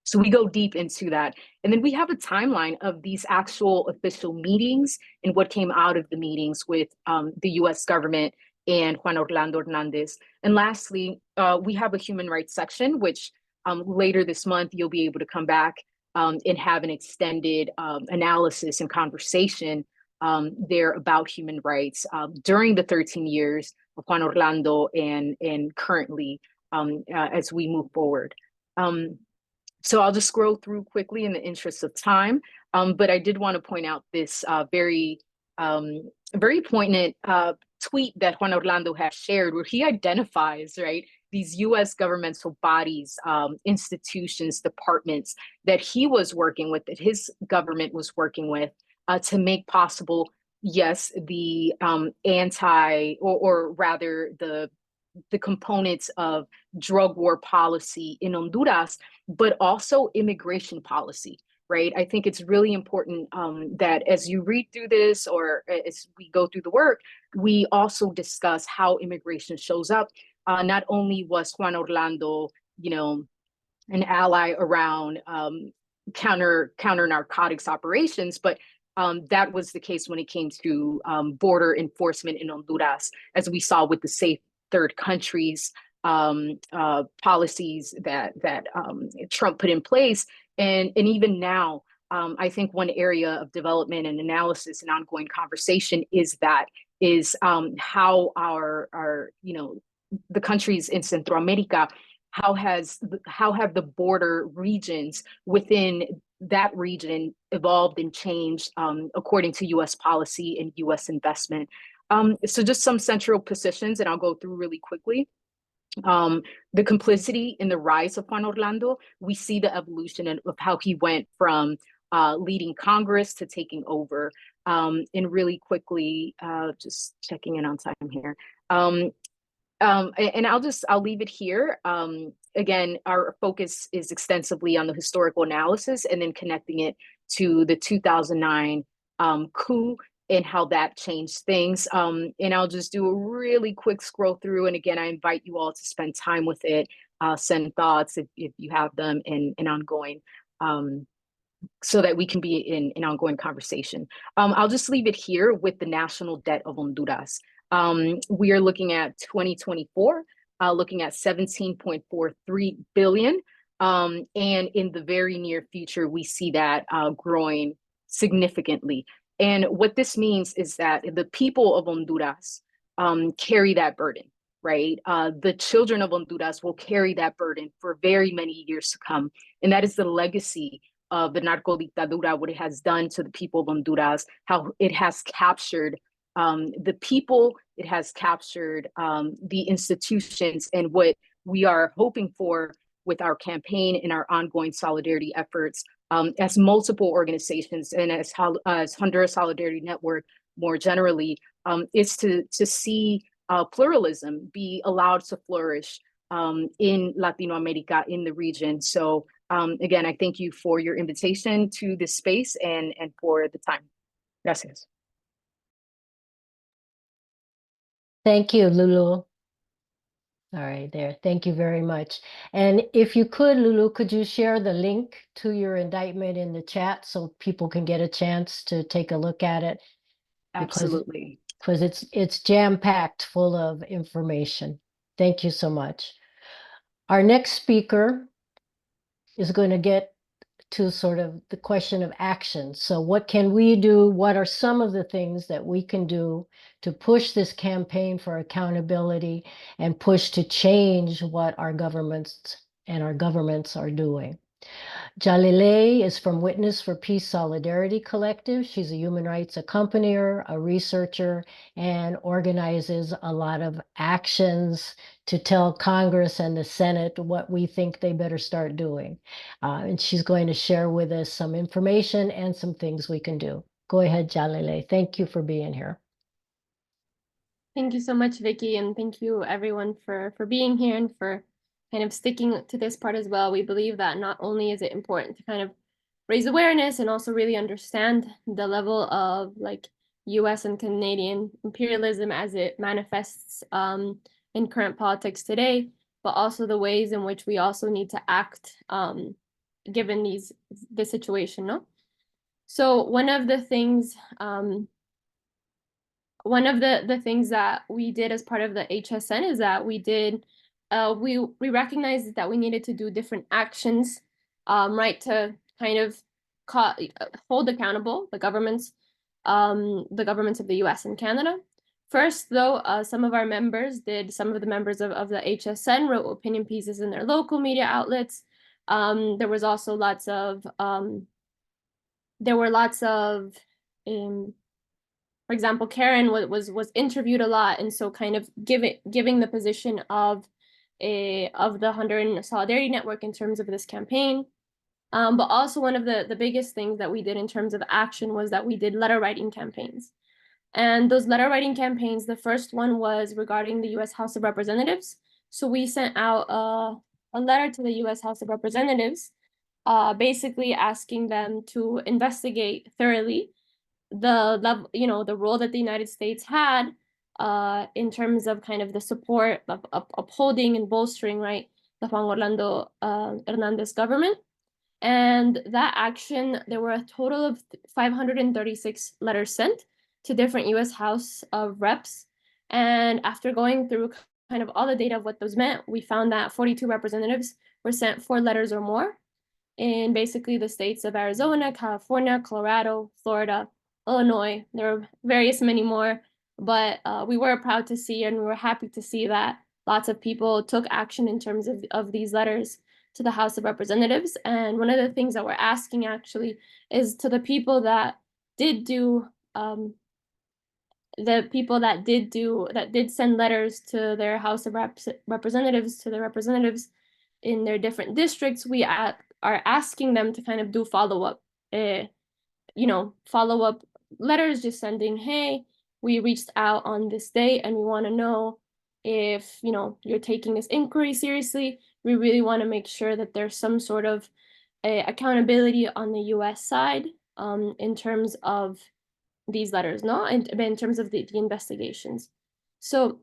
So we go deep into that. And then we have a timeline of these actual official meetings and what came out of the meetings with the US government and Juan Orlando Hernandez. And lastly, we have a human rights section, which later this month, you'll be able to come back and have an extended analysis and conversation there about human rights during the 13 years of Juan Orlando and currently as we move forward. So I'll just scroll through quickly in the interest of time, but I did want to point out this very poignant tweet that Juan Orlando has shared, where he identifies, right, these U.S. governmental bodies, institutions, departments that he was working with, that his government was working with to make possible, yes, the or rather the components of drug war policy in Honduras, but also immigration policy, right? I think it's really important that as you read through this or as we go through the work, we also discuss how immigration shows up. Not only was Juan Orlando, an ally around counter narcotics operations, but that was the case when it came to border enforcement in Honduras, as we saw with the Safe Third Countries policies that Trump put in place. And even now, I think one area of development and analysis and ongoing conversation is how our the countries in Central America, how have the border regions within that region evolved and changed according to U.S. policy and U.S. investment. So just some central positions, and I'll go through really quickly. The complicity in the rise of Juan Orlando, we see the evolution of how he went from leading Congress to taking over. And really quickly, just checking in on time here. And I'll leave it here. Again, our focus is extensively on the historical analysis and then connecting it to the 2009 coup and how that changed things. And I'll just do a really quick scroll through. And again, I invite you all to spend time with it, send thoughts if you have them and ongoing, so that we can be in ongoing conversation. I'll just leave it here with the national debt of Honduras. We are looking at 2024, looking at 17.43 billion. And in the very near future, we see that growing significantly. And what this means is that the people of Honduras carry that burden, right? The children of Honduras will carry that burden for very many years to come. And that is the legacy of the narco-dictator, what it has done to the people of Honduras, how it has captured the people, it has captured the institutions, and what we are hoping for with our campaign and our ongoing solidarity efforts as multiple organizations and as Honduras Solidarity Network more generally, is to see pluralism be allowed to flourish in Latino America, in the region. So again, I thank you for your invitation to this space and for the time. Gracias. Thank you, Lulu. All right, there. Thank you very much. And if you could, Lulu, could you share the link to your indictment in the chat so people can get a chance to take a look at it? Absolutely. Because it's jam-packed full of information. Thank you so much. Our next speaker is going to get to sort of the question of action. So what can we do? What are some of the things that we can do to push this campaign for accountability and push to change what our governments and our governments are doing? Jalile is from Witness for Peace Solidarity Collective. She's a human rights accompanier, a researcher, and organizes a lot of actions to tell Congress and the Senate what we think they better start doing. And she's going to share with us some information and some things we can do. Go ahead, Jalile. Thank you for being here. Thank you so much, Vicky, and thank you everyone for being here and for kind of sticking to this part as well. We believe that not only is it important to kind of raise awareness and also really understand the level of like US and Canadian imperialism as it manifests in current politics today, but also the ways in which we also need to act given the situation, no? So one of the things that we did as part of the HSN is that we recognized that we needed to do different actions, right, to kind of hold accountable the governments of the U.S. and Canada. First, though, some of the members of the HSN wrote opinion pieces in their local media outlets. There was also lots of for example, Karen was interviewed a lot, and so kind of giving the position of the Honduran Solidarity Network in terms of this campaign. But also one of the biggest things that we did in terms of action was that we did letter writing campaigns. And those letter writing campaigns, the first one was regarding the U.S. House of Representatives. So we sent out a letter to the U.S. House of Representatives, basically asking them to investigate thoroughly the level, the role that the United States had in terms of kind of the support of upholding and bolstering, right, the Juan Orlando Hernandez government. And that action, there were a total of 536 letters sent to different U.S. House of Reps. And after going through kind of all the data of what those meant, we found that 42 representatives were sent 4 letters or more in basically the states of Arizona, California, Colorado, Florida, Illinois. There are many more, but we were proud to see and we were happy to see that lots of people took action in terms of these letters to the House of Representatives. And one of the things that we're asking actually is to the people that did send letters to their House of Representatives, to their representatives in their different districts, we are asking them to kind of do follow-up letters, just sending, hey, we reached out on this date and we want to know if you're taking this inquiry seriously. We really want to make sure that there's some sort of accountability on the US side in terms of these letters, no? In terms of the investigations. So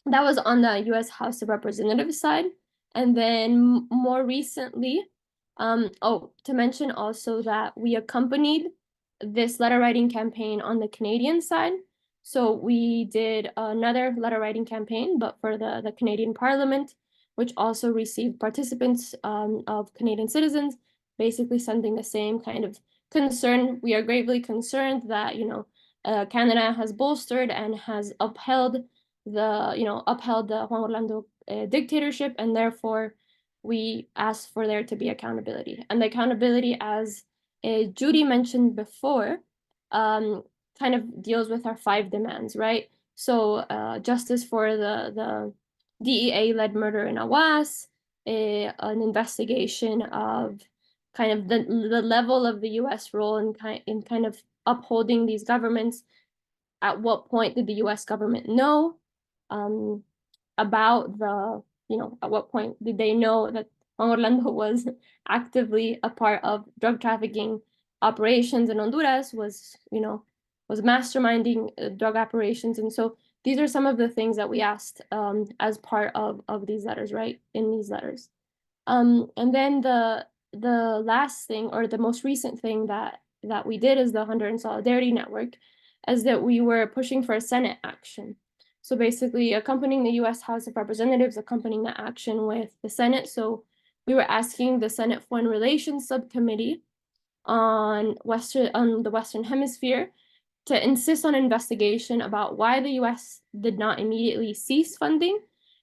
that was on the US House of Representatives side. And then more recently, to mention also that we accompanied this letter writing campaign on the Canadian side. So we did another letter writing campaign, but for the Canadian Parliament, which also received participants of Canadian citizens, basically sending the same kind of concern. We are gravely concerned that, Canada has bolstered and has upheld the Juan Orlando dictatorship, and therefore we ask for there to be accountability. And the accountability, as Judy mentioned before, kind of deals with our 5 demands, right? So justice for the DEA-led murder in Awas, an investigation of kind of the level of the US role in kind of upholding these governments. At what point did the US government know about at what point did they know that Juan Orlando was actively a part of drug trafficking operations in Honduras, was masterminding drug operations? And so these are some of the things that we asked as part of these letters, right, in these letters. And then the last thing, or the most recent thing that we did is the Honduran Solidarity Network, as that we were pushing for a Senate action. So basically accompanying the U.S. House of Representatives, accompanying the action with the Senate. So we were asking the Senate Foreign Relations Subcommittee on the Western Hemisphere to insist on investigation about why the U.S. did not immediately cease funding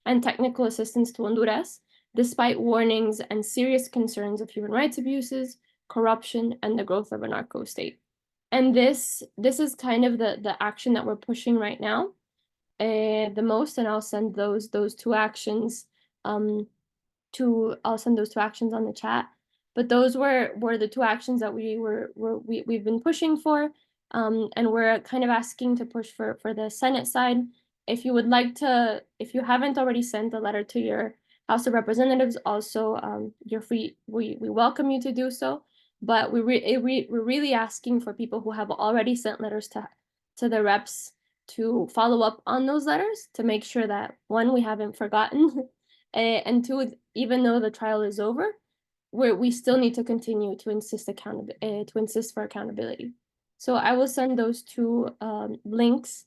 and technical assistance to Honduras, despite warnings and serious concerns of human rights abuses, corruption, and the growth of a narco state. And this is kind of the action that we're pushing right now the most, and I'll send those two actions I'll send those two actions on the chat. But those were the two actions that we've been pushing for, and we're kind of asking to push for the Senate side. If you would like to, if you haven't already sent a letter to your House of Representatives, also you're free. We welcome you to do so. But we're really asking for people who have already sent letters to the reps to follow up on those letters to make sure that, one, we haven't forgotten, and two, even though the trial is over, we still need to continue to insist for accountability. So I will send those two links.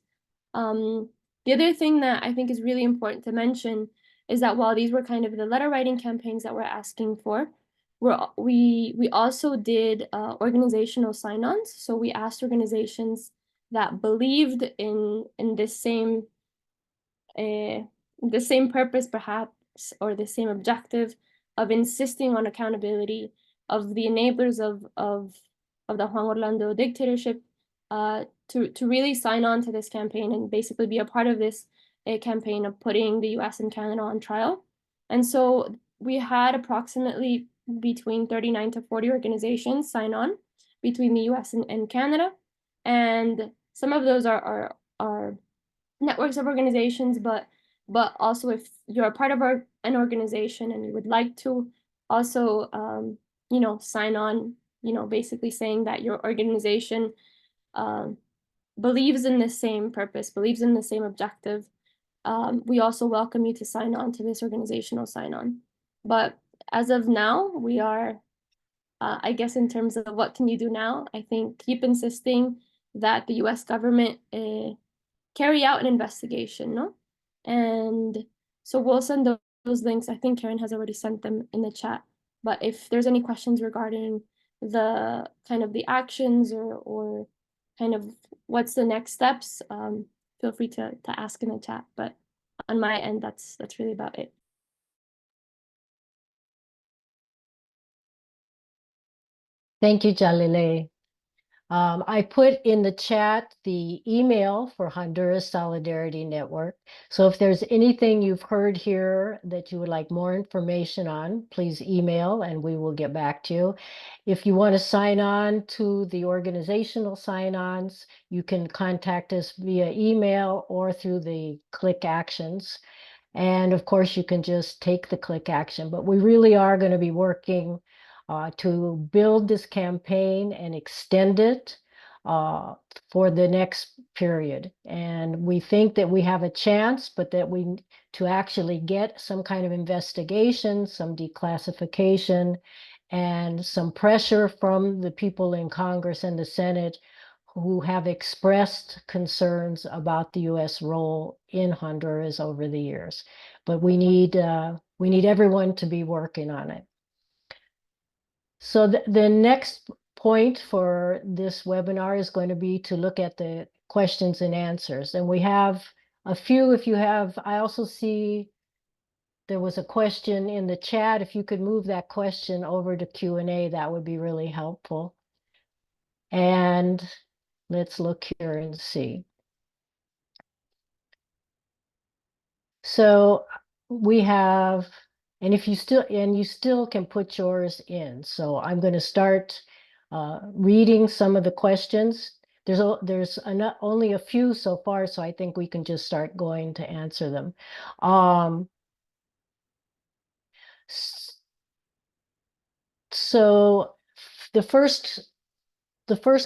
The other thing that I think is really important to mention is that while these were kind of the letter writing campaigns that we're asking for, we also did organizational sign-ons. So we asked organizations that believed in this same the same purpose perhaps, or the same objective of insisting on accountability of the enablers of the Juan Orlando dictatorship, to really sign on to this campaign and basically be a part of this campaign of putting the U.S. and Canada on trial. And so we had approximately between 39 to 40 organizations sign on between the U.S. and Canada. And some of those are networks of organizations, but also if you're a part of an organization and you would like to also sign on, basically saying that your organization believes in the same purpose, believes in the same objective, we also welcome you to sign on to this organizational sign-on. But as of now, we are, I guess in terms of what can you do now, I think keep insisting that the US government carry out an investigation, no? And so we'll send those links. I think Karen has already sent them in the chat. But if there's any questions regarding the kind of the actions or kind of what's the next steps, feel free to ask in the chat. But on my end, that's really about it. Thank you, Jalile. I put in the chat the email for Honduras Solidarity Network. So if there's anything you've heard here that you would like more information on, please email and we will get back to you. If you want to sign on to the organizational sign-ons, you can contact us via email or through the click actions. And of course, you can just take the click action. But we really are going to be working to build this campaign and extend it for the next period. And we think that we have a chance, but that to actually get some kind of investigation, some declassification, and some pressure from the people in Congress and the Senate who have expressed concerns about the U.S. role in Honduras over the years. But we need everyone to be working on it. So the next point for this webinar is going to be to look at the questions and answers. And we have a few. I also see there was a question in the chat. If you could move that question over to Q&A, that would be really helpful. And let's look here and see. So we have, and you still can put yours in. So I'm going to start reading some of the questions. There's only a few so far, so I think we can just start going to answer them. So the first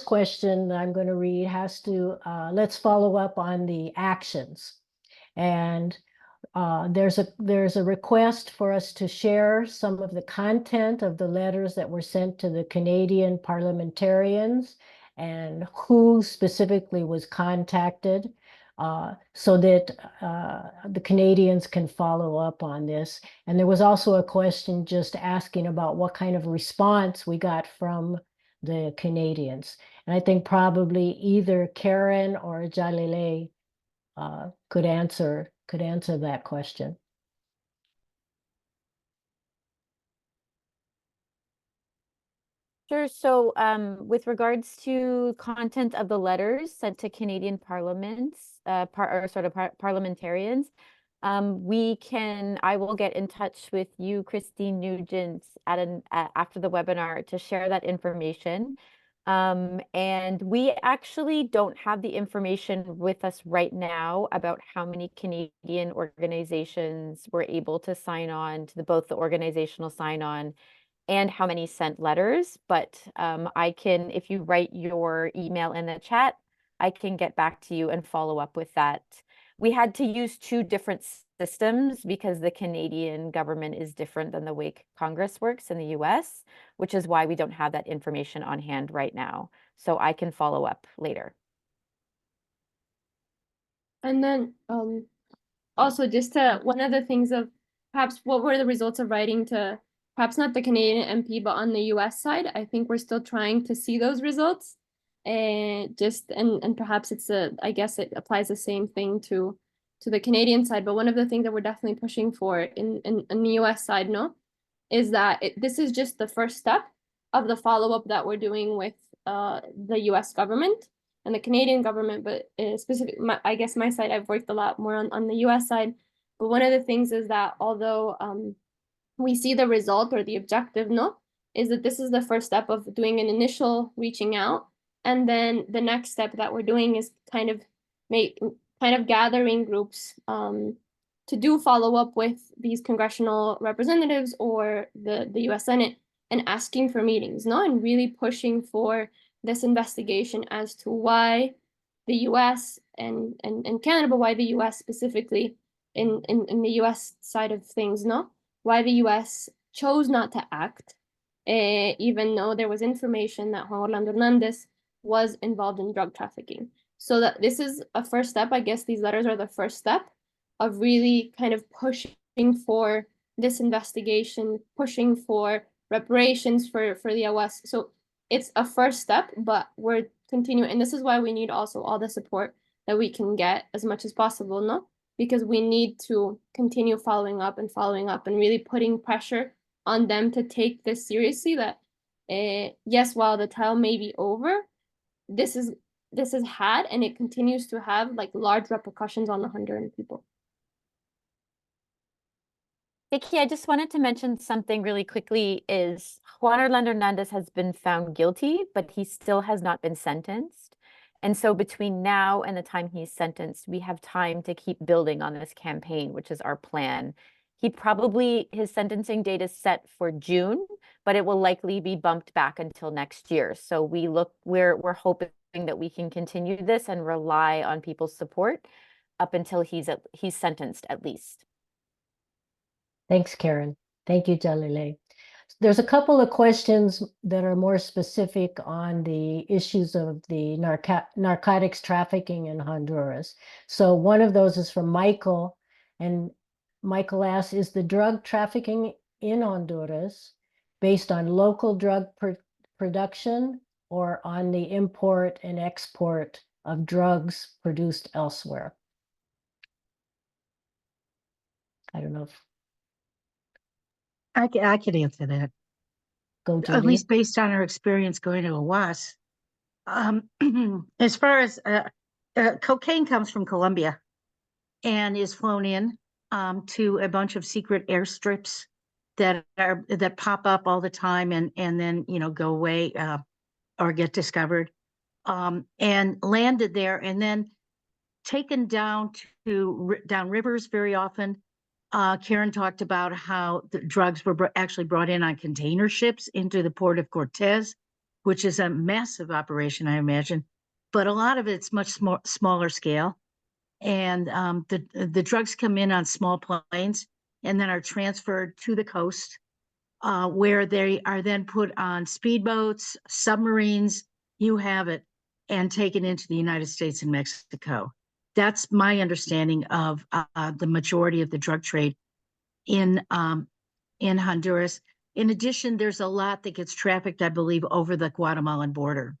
question that I'm going to read has to, let's follow up on the actions. And there's a request for us to share some of the content of the letters that were sent to the Canadian parliamentarians and who specifically was contacted so that the Canadians can follow up on this. And there was also a question just asking about what kind of response we got from the Canadians. And I think probably either Karen or Jalile could answer that question. Sure. So with regards to content of the letters sent to Canadian parliaments, parliamentarians, I will get in touch with you, Christine Nugent, after the webinar to share that information. And we actually don't have the information with us right now about how many Canadian organizations were able to sign on to both the organizational sign-on and how many sent letters, but I can, if you write your email in the chat, I can get back to you and follow up with that. We had to use two different systems because the Canadian government is different than the way Congress works in the US, which is why we don't have that information on hand right now. So I can follow up later. And then also just one of the things of perhaps what were the results of writing to perhaps not the Canadian MP, but on the US side, I think we're still trying to see those results. And perhaps I guess it applies the same thing to the Canadian side. But one of the things that we're definitely pushing for in the US side, is that this is just the first step of the follow-up that we're doing with the US government and the Canadian government, but I guess my side, I've worked a lot more on the US side. But one of the things is that although we see the result or the objective, is that this is the first step of doing an initial reaching out. And then the next step that we're doing is kind of gathering groups to do follow up with these congressional representatives or the US Senate and asking for meetings, and really pushing for this investigation as to why the US and Canada, but why the US specifically in the US side of things, why the US chose not to act, even though there was information that Juan Orlando Hernandez was involved in drug trafficking. So that this is a first step. I guess these letters are the first step of really kind of pushing for this investigation, pushing for reparations for the US. So it's a first step, but we're continuing. And this is why we need also all the support that we can get as much as possible, because we need to continue following up and really putting pressure on them to take this seriously, that yes, while the trial may be over, this has had and it continues to have like large repercussions on the Honduran people. Vicky, I just wanted to mention something really quickly is Juan Orlando Hernandez has been found guilty, but he still has not been sentenced. And so between now and the time he's sentenced, we have time to keep building on this campaign, which is our plan. His sentencing date is set for June, but it will likely be bumped back until next year. So we're hoping that we can continue this and rely on people's support up until he's sentenced at least. Thanks, Karen. Thank you, Jalile. There's a couple of questions that are more specific on the issues of the narcotics trafficking in Honduras. So one of those is from Michael, and Michael asks, is the drug trafficking in Honduras based on local drug production or on the import and export of drugs produced elsewhere? I don't know if I can answer that. Go, At Judy. least based on our experience going to U.S. As far as cocaine comes from Colombia and is flown in to a bunch of secret airstrips that pop up all the time and then go away or get discovered and landed there and then taken down down rivers very often. Karen talked about how the drugs were actually brought in on container ships into the port of Cortez, which is a massive operation, I imagine. But a lot of it's much smaller scale. And the drugs come in on small planes and then are transferred to the coast, where they are then put on speedboats, submarines, you have it, and taken into the United States and Mexico. That's my understanding of the majority of the drug trade in Honduras. In addition, there's a lot that gets trafficked, I believe, over the Guatemalan border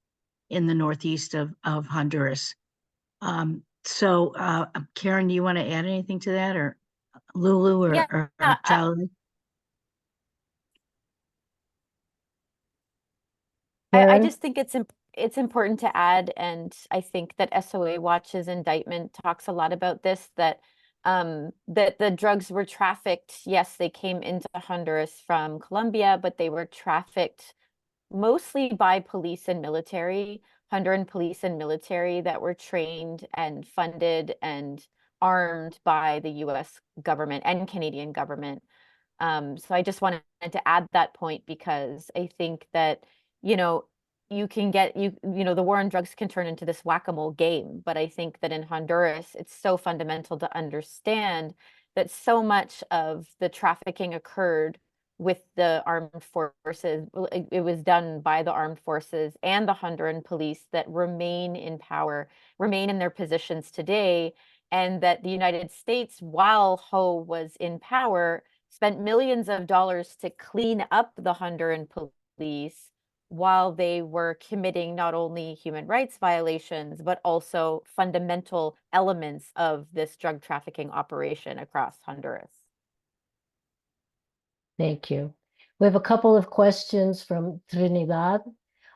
in the northeast of Honduras. Karen, do you want to add anything to that, or Lulu, Yeah, or I, Charlie? I Karen? just think it's important to add, and I think that SOA Watch's indictment talks a lot about this, that that the drugs were trafficked. Yes, they came into Honduras from Colombia, but they were trafficked mostly by police and military, Honduran police and military that were trained and funded and armed by the US government and Canadian government. So I just wanted to add that point because I think that, you know, you can get the war on drugs can turn into this whack-a-mole game, but I think that in Honduras, it's so fundamental to understand that so much of the trafficking occurred with the armed forces. It was done by the armed forces and the Honduran police that remain in power, remain in their positions today, and that the United States, while Ho was in power, spent millions of dollars to clean up the Honduran police while they were committing not only human rights violations, but also fundamental elements of this drug trafficking operation across Honduras. Thank you. We have a couple of questions from Trinidad,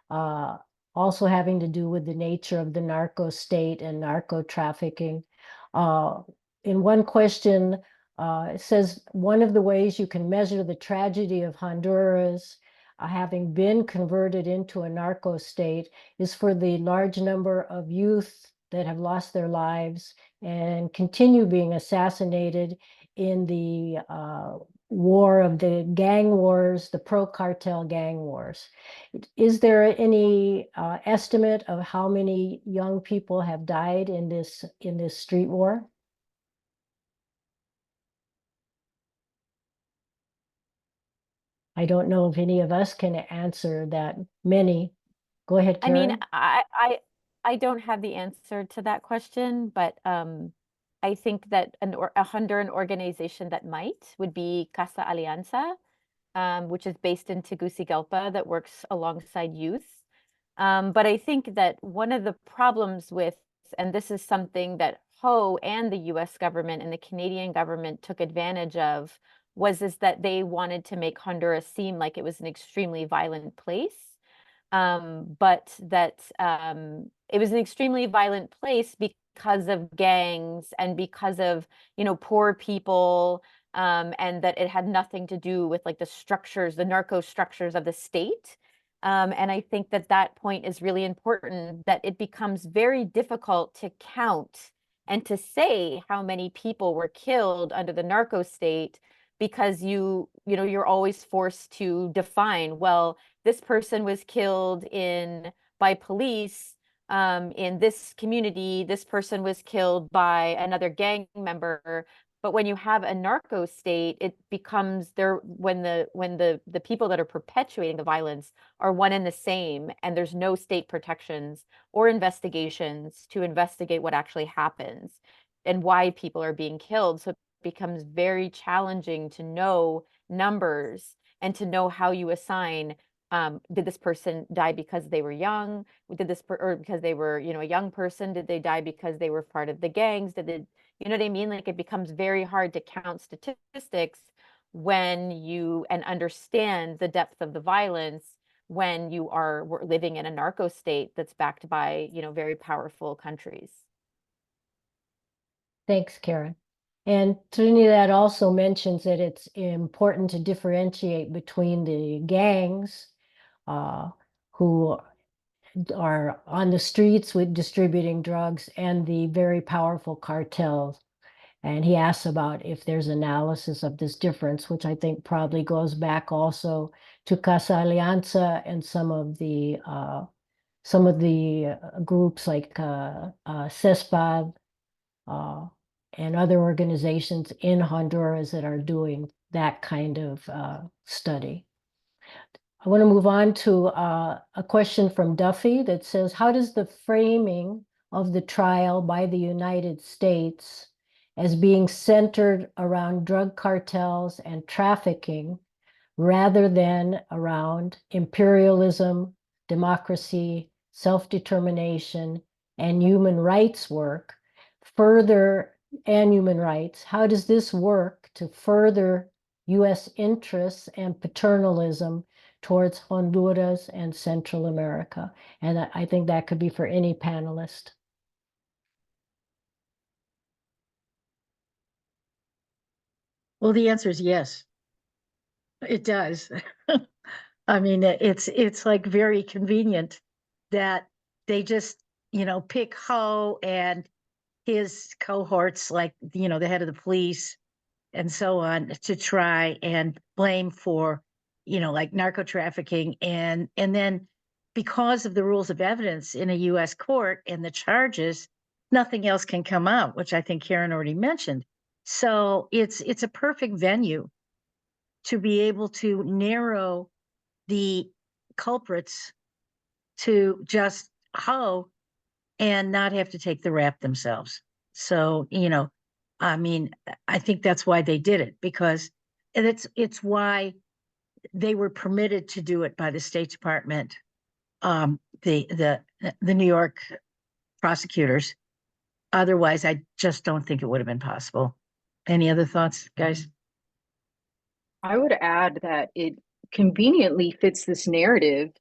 also having to do with the nature of the narco state and narco trafficking. In one question, it says, one of the ways you can measure the tragedy of Honduras having been converted into a narco state is for the large number of youth that have lost their lives and continue being assassinated in the war of the gang wars, the pro-cartel gang wars. Is there any estimate of how many young people have died in this street war? I don't know if any of us can answer that many. Go ahead, I mean, Karen. I don't have the answer to that question, but I think that a Honduran organization that might would be Casa Alianza, which is based in Tegucigalpa, that works alongside youth. But I think that one of the problems with, and this is something that Ho and the US government and the Canadian government took advantage of, is that they wanted to make Honduras seem like it was an extremely violent place. But that it was an extremely violent place because of gangs and because of, poor people, and that it had nothing to do with like the structures, the narco structures of the state. And I think that that point is really important, that it becomes very difficult to count and to say how many people were killed under the narco state, because you're always forced to define, well, this person was killed by police in this community, this person was killed by another gang member. But when you have a narco state, it becomes when the people that are perpetuating the violence are one and the same, and there's no state protections or investigations to investigate what actually happens and why people are being killed. So it becomes very challenging to know numbers and to know how you assign, did this person die because they were young? Or because they were, a young person? Did they die because they were part of the gangs? You know what I mean? Like, it becomes very hard to count statistics and understand the depth of the violence when we're living in a narco state that's backed by, very powerful countries. Thanks, Karen. And Trinidad also mentions that it's important to differentiate between the gangs who are on the streets with distributing drugs and the very powerful cartels. And he asks about if there's analysis of this difference, which I think probably goes back also to Casa Alianza and some of the groups like CESPAD and other organizations in Honduras that are doing that kind of study. I want to move on to a question from Duffy that says, how does the framing of the trial by the United States as being centered around drug cartels and trafficking rather than around imperialism, democracy, self-determination, and human rights work, and human rights, how does this work to further U.S. interests and paternalism towards Honduras and Central America? And I think that could be for any panelist. Well, the answer is yes. It does. I mean, it's like very convenient that they just, pick Ho and his cohorts, like, the head of the police and so on, to try and blame for, like narco trafficking. And then because of the rules of evidence in a U.S. court and the charges, nothing else can come out, which I think Karen already mentioned. So it's a perfect venue to be able to narrow the culprits to just Ho and not have to take the rap themselves. So, I mean, I think that's why they did it, because it's why they were permitted to do it by the State Department, the New York prosecutors. Otherwise, I just don't think it would have been possible. Any other thoughts, guys? I would add that it conveniently fits this narrative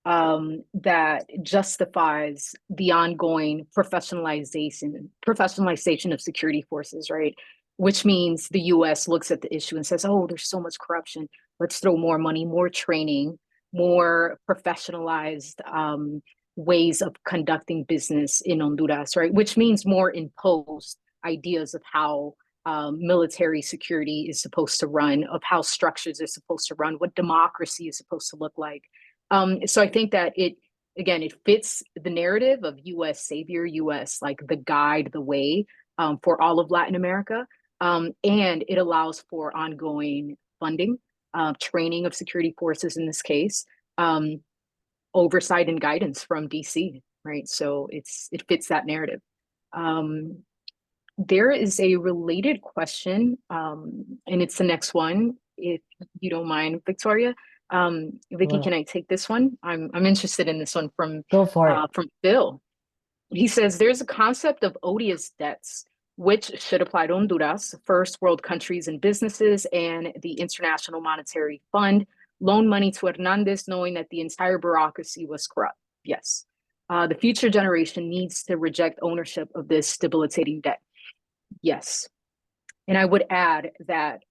that justifies the ongoing professionalization of security forces, right? Which means the U.S. looks at the issue and says, "Oh, there's so much corruption. Let's throw more money, more training, more professionalized ways of conducting business in Honduras," right? Which means more imposed ideas of how military security is supposed to run, of how structures are supposed to run, what democracy is supposed to look like. So I think that it fits the narrative of U.S. savior, U.S. like the guide, the way for all of Latin America. And it allows for ongoing funding, training of security forces in this case, oversight and guidance from DC, right? So it fits that narrative. There is a related question, and it's the next one, if you don't mind, Victoria. Vicky, Well, can I take this one? I'm interested in this one from go for it. from Phil. He says there's a concept of odious debts, which should apply to Honduras, first world countries and businesses, and the International Monetary Fund loan money to Hernandez, knowing that the entire bureaucracy was corrupt. Yes. The future generation needs to reject ownership of this debilitating debt. Yes. And I would add that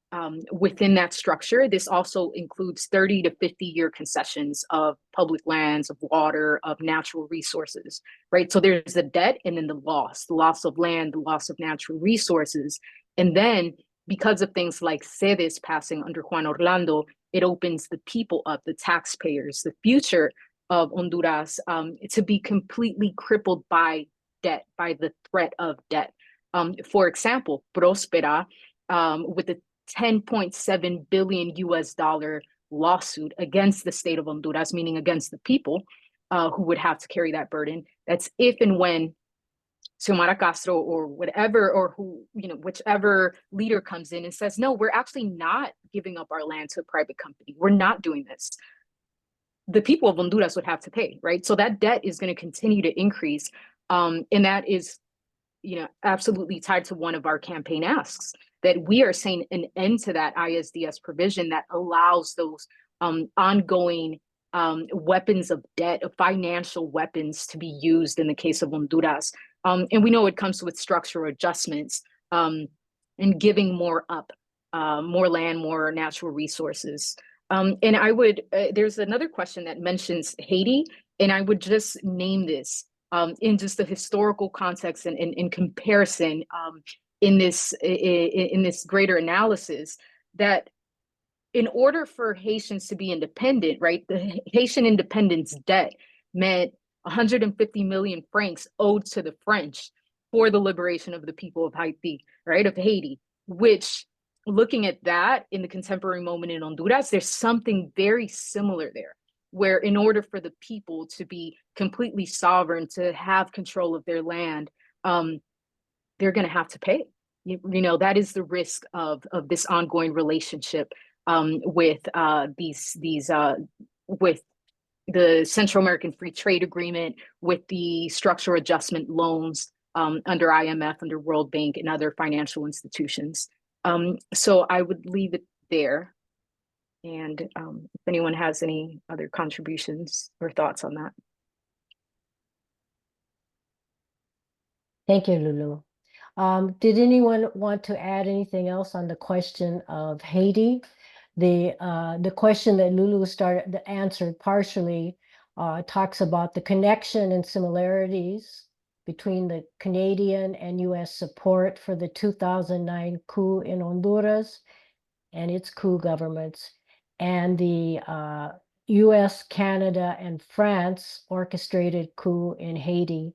within that structure, this also includes 30 to 50-year concessions of public lands, of water, of natural resources, right? So there's the debt and then the loss of land, the loss of natural resources. And then because of things like sedes passing under Juan Orlando, it opens the people up, the taxpayers, the future of Honduras to be completely crippled by debt, by the threat of debt. For example, Prospera, with a $10.7 billion US lawsuit against the state of Honduras, meaning against the people who would have to carry that burden. That's if and when Xiomara Castro or whatever, or whichever leader comes in and says, no, we're actually not giving up our land to a private company. We're not doing this. The people of Honduras would have to pay, right? So that debt is going to continue to increase. And that is absolutely tied to one of our campaign asks, that we are saying an end to that ISDS provision that allows those ongoing weapons of debt, of financial weapons, to be used in the case of Honduras. And we know it comes with structural adjustments and giving more up, more land, more natural resources. And I would, there's another question that mentions Haiti, and I would just name this in just the historical context and in comparison in this greater analysis, that in order for Haitians to be independent, right, the Haitian independence debt meant 150 million francs owed to the French for the liberation of the people of Haiti, right, of Haiti, which, looking at that in the contemporary moment in Honduras, there's something very similar there, where in order for the people to be completely sovereign, to have control of their land, they're going to have to pay. You know, that is the risk of this ongoing relationship with with the Central American Free Trade Agreement, with the structural adjustment loans under IMF, under World Bank, and other financial institutions. So I would leave it there. And if anyone has any other contributions or thoughts on that. Thank you, Lulu. Did anyone want to add anything else on the question of Haiti? The question that Lulu answered partially talks about the connection and similarities between the Canadian and U.S. support for the 2009 coup in Honduras and its coup governments, and the U.S., Canada, and France orchestrated coup in Haiti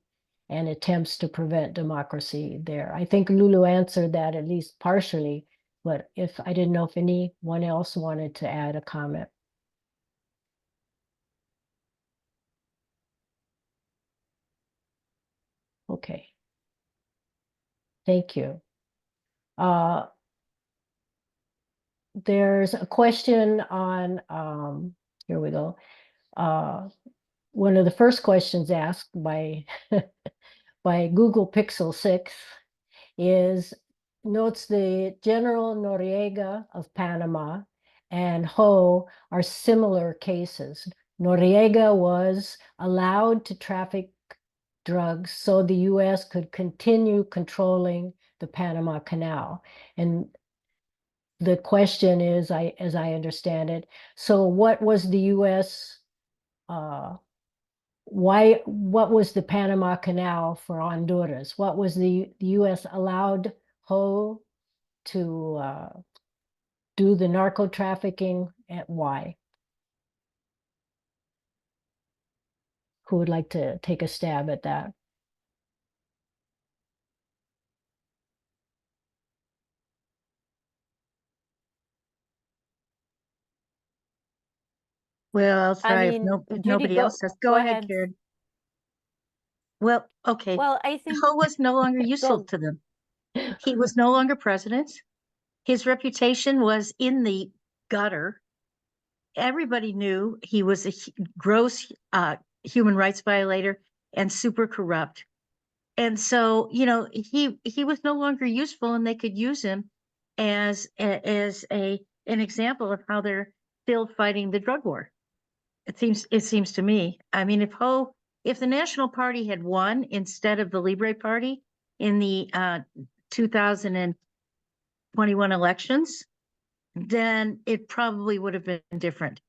and attempts to prevent democracy there. I think Lulu answered that at least partially, but I didn't know if anyone else wanted to add a comment. Okay. Thank you. There's a question on, here we go. One of the first questions asked by by Google Pixel 6 notes the General Noriega of Panama and Ho are similar cases. Noriega was allowed to traffic drugs so the U.S. could continue controlling the Panama Canal. And the question is, as I understand it, so what was the U.S. What was the Panama Canal for Honduras? What was the U.S. allowed Ho to do the narco trafficking, and why? Who would like to take a stab at that? Well, I'll try if Judy, nobody else says. Go ahead, Karen. Well, okay. Well, I think Ho was no longer useful to them. He was no longer president. His reputation was in the gutter. Everybody knew he was a gross human rights violator and super corrupt. And so, you know, he was no longer useful, and they could use him as an example of how they're still fighting the drug war. It seems to me. I mean, if the National Party had won instead of the Libre Party in the 2021 elections, then it probably would have been different.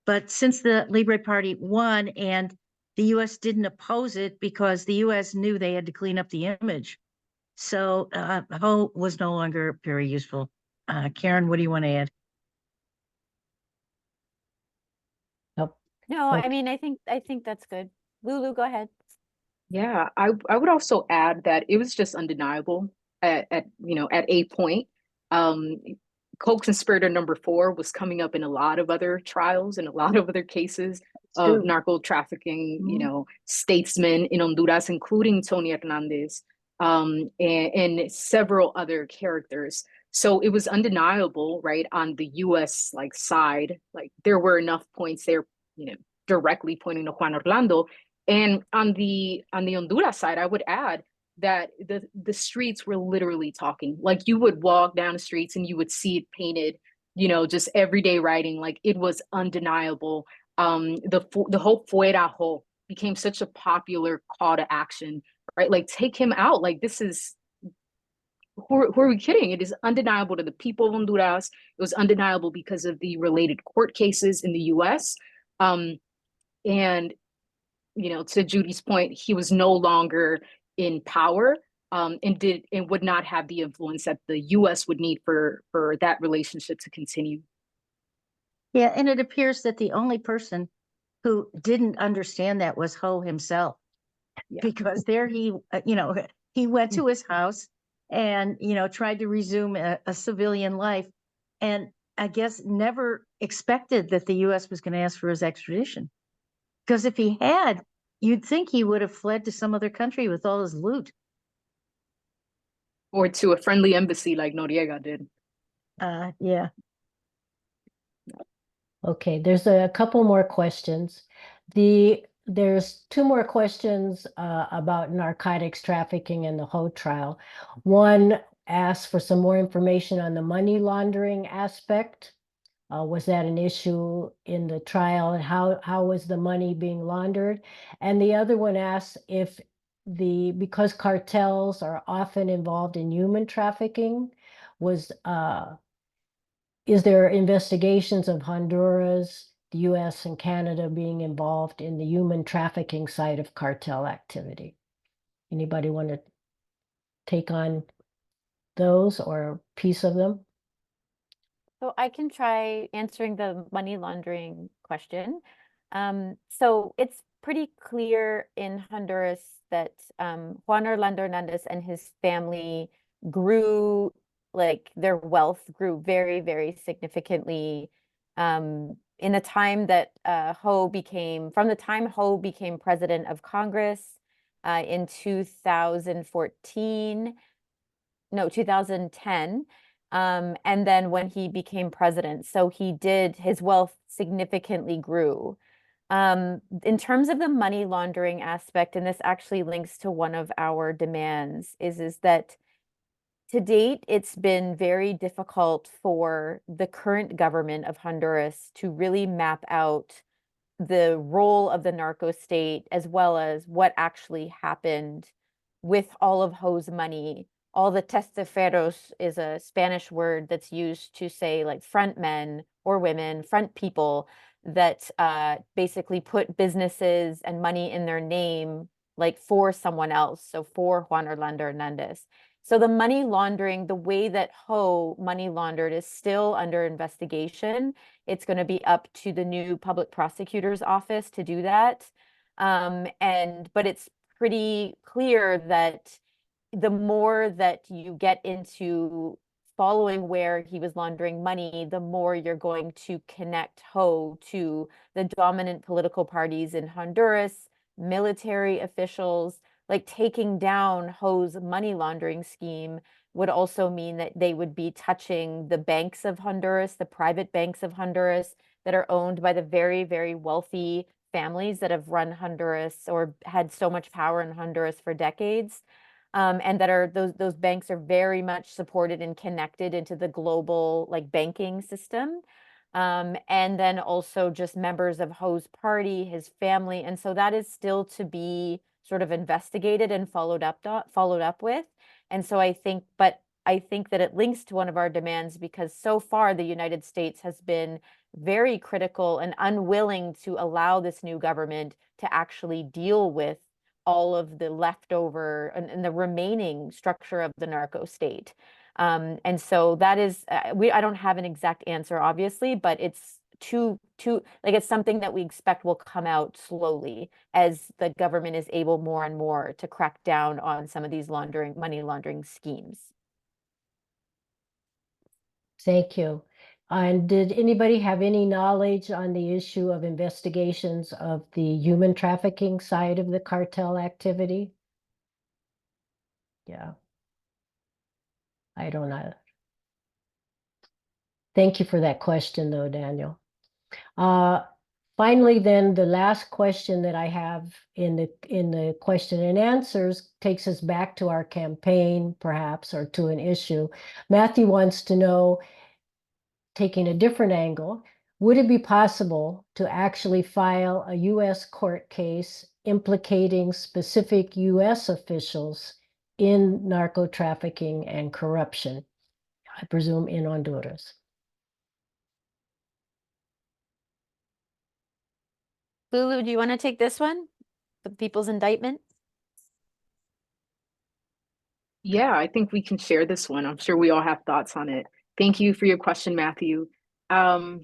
But since the Libre Party won and the U.S. didn't oppose it because the U.S. knew they had to clean up the image, so Ho was no longer very useful. Karen, what do you want to add? No, I mean, I think that's good. Lulu, go ahead. Yeah, I would also add that it was just undeniable at a point. Co-conspirator number 4 was coming up in a lot of other trials and a lot of other cases of narco trafficking, statesmen in Honduras, including Tony Hernandez, and several other characters. So it was undeniable, right, on the U.S. side, there were enough points there, directly pointing to Juan Orlando. And on the Honduras side, I would add that the streets were literally talking. Like, you would walk down the streets and you would see it painted, just everyday writing. Like, it was undeniable. The whole Fuera Ho became such a popular call to action, right? Like, take him out. Like, this is, who are we kidding? It is undeniable to the people of Honduras. It was undeniable because of the related court cases in the U.S. And, to Judy's point, he was no longer in power, and would not have the influence that the U.S. would need for that relationship to continue. Yeah, and it appears that the only person who didn't understand that was Ho himself, because there he went to his house and tried to resume a civilian life, and I guess never expected that the U.S. was going to ask for his extradition. Because if he had, you'd think he would have fled to some other country with all his loot. Or to a friendly embassy like Noriega did. Yeah. Okay, there's a couple more questions. There's two more questions about narcotics trafficking in the Ho trial. One asks for some more information on the money laundering aspect. Was that an issue in the trial, and how was the money being laundered? And the other one asks if because cartels are often involved in human trafficking, is there investigations of Honduras, the U.S. and Canada being involved in the human trafficking side of cartel activity? Anybody want to take on those or a piece of them? So I can try answering the money laundering question. So it's pretty clear in Honduras that Juan Orlando Hernandez and his family grew, like their wealth grew very, very significantly in the time that from the time Ho became president of Congress in 2010, and then when he became president. So his wealth significantly grew. In terms of the money laundering aspect, and this actually links to one of our demands, is that to date, it's been very difficult for the current government of Honduras to really map out the role of the narco state, as well as what actually happened with all of Ho's money. All the testaferros is a Spanish word that's used to say like front men or women, front people that basically put businesses and money in their name, like for someone else. So for Juan Orlando Hernandez. So the money laundering, the way that Ho money laundered is still under investigation. It's going to be up to the new public prosecutor's office to do that. But it's pretty clear that the more that you get into following where he was laundering money, the more you're going to connect Ho to the dominant political parties in Honduras, military officials. Like taking down Ho's money laundering scheme would also mean that they would be touching the banks of Honduras, the private banks of Honduras that are owned by the very, very wealthy families that have run Honduras or had so much power in Honduras for decades. And that are those banks are very much supported and connected into the global like banking system. And then also just members of Ho's party, his family. And so that is still to be sort of investigated and followed up with. And so I think that it links to one of our demands, because so far the United States has been very critical and unwilling to allow this new government to actually deal with all of the leftover and the remaining structure of the narco state. And so that is, I don't have an exact answer, obviously, but it's it's something that we expect will come out slowly as the government is able more and more to crack down on some of these money laundering schemes. Thank you. And did anybody have any knowledge on the issue of investigations of the human trafficking side of the cartel activity? Yeah. I don't know. Thank you for that question, though, Daniel. Finally, then, the last question that I have in the question and answers takes us back to our campaign, perhaps, or to an issue. Matthew wants to know, taking a different angle, would it be possible to actually file a U.S. court case implicating specific U.S. officials in narco trafficking and corruption, I presume in Honduras? Lulu, do you want to take this one? The People's Indictment? Yeah, I think we can share this one. I'm sure we all have thoughts on it. Thank you for your question, Matthew. Not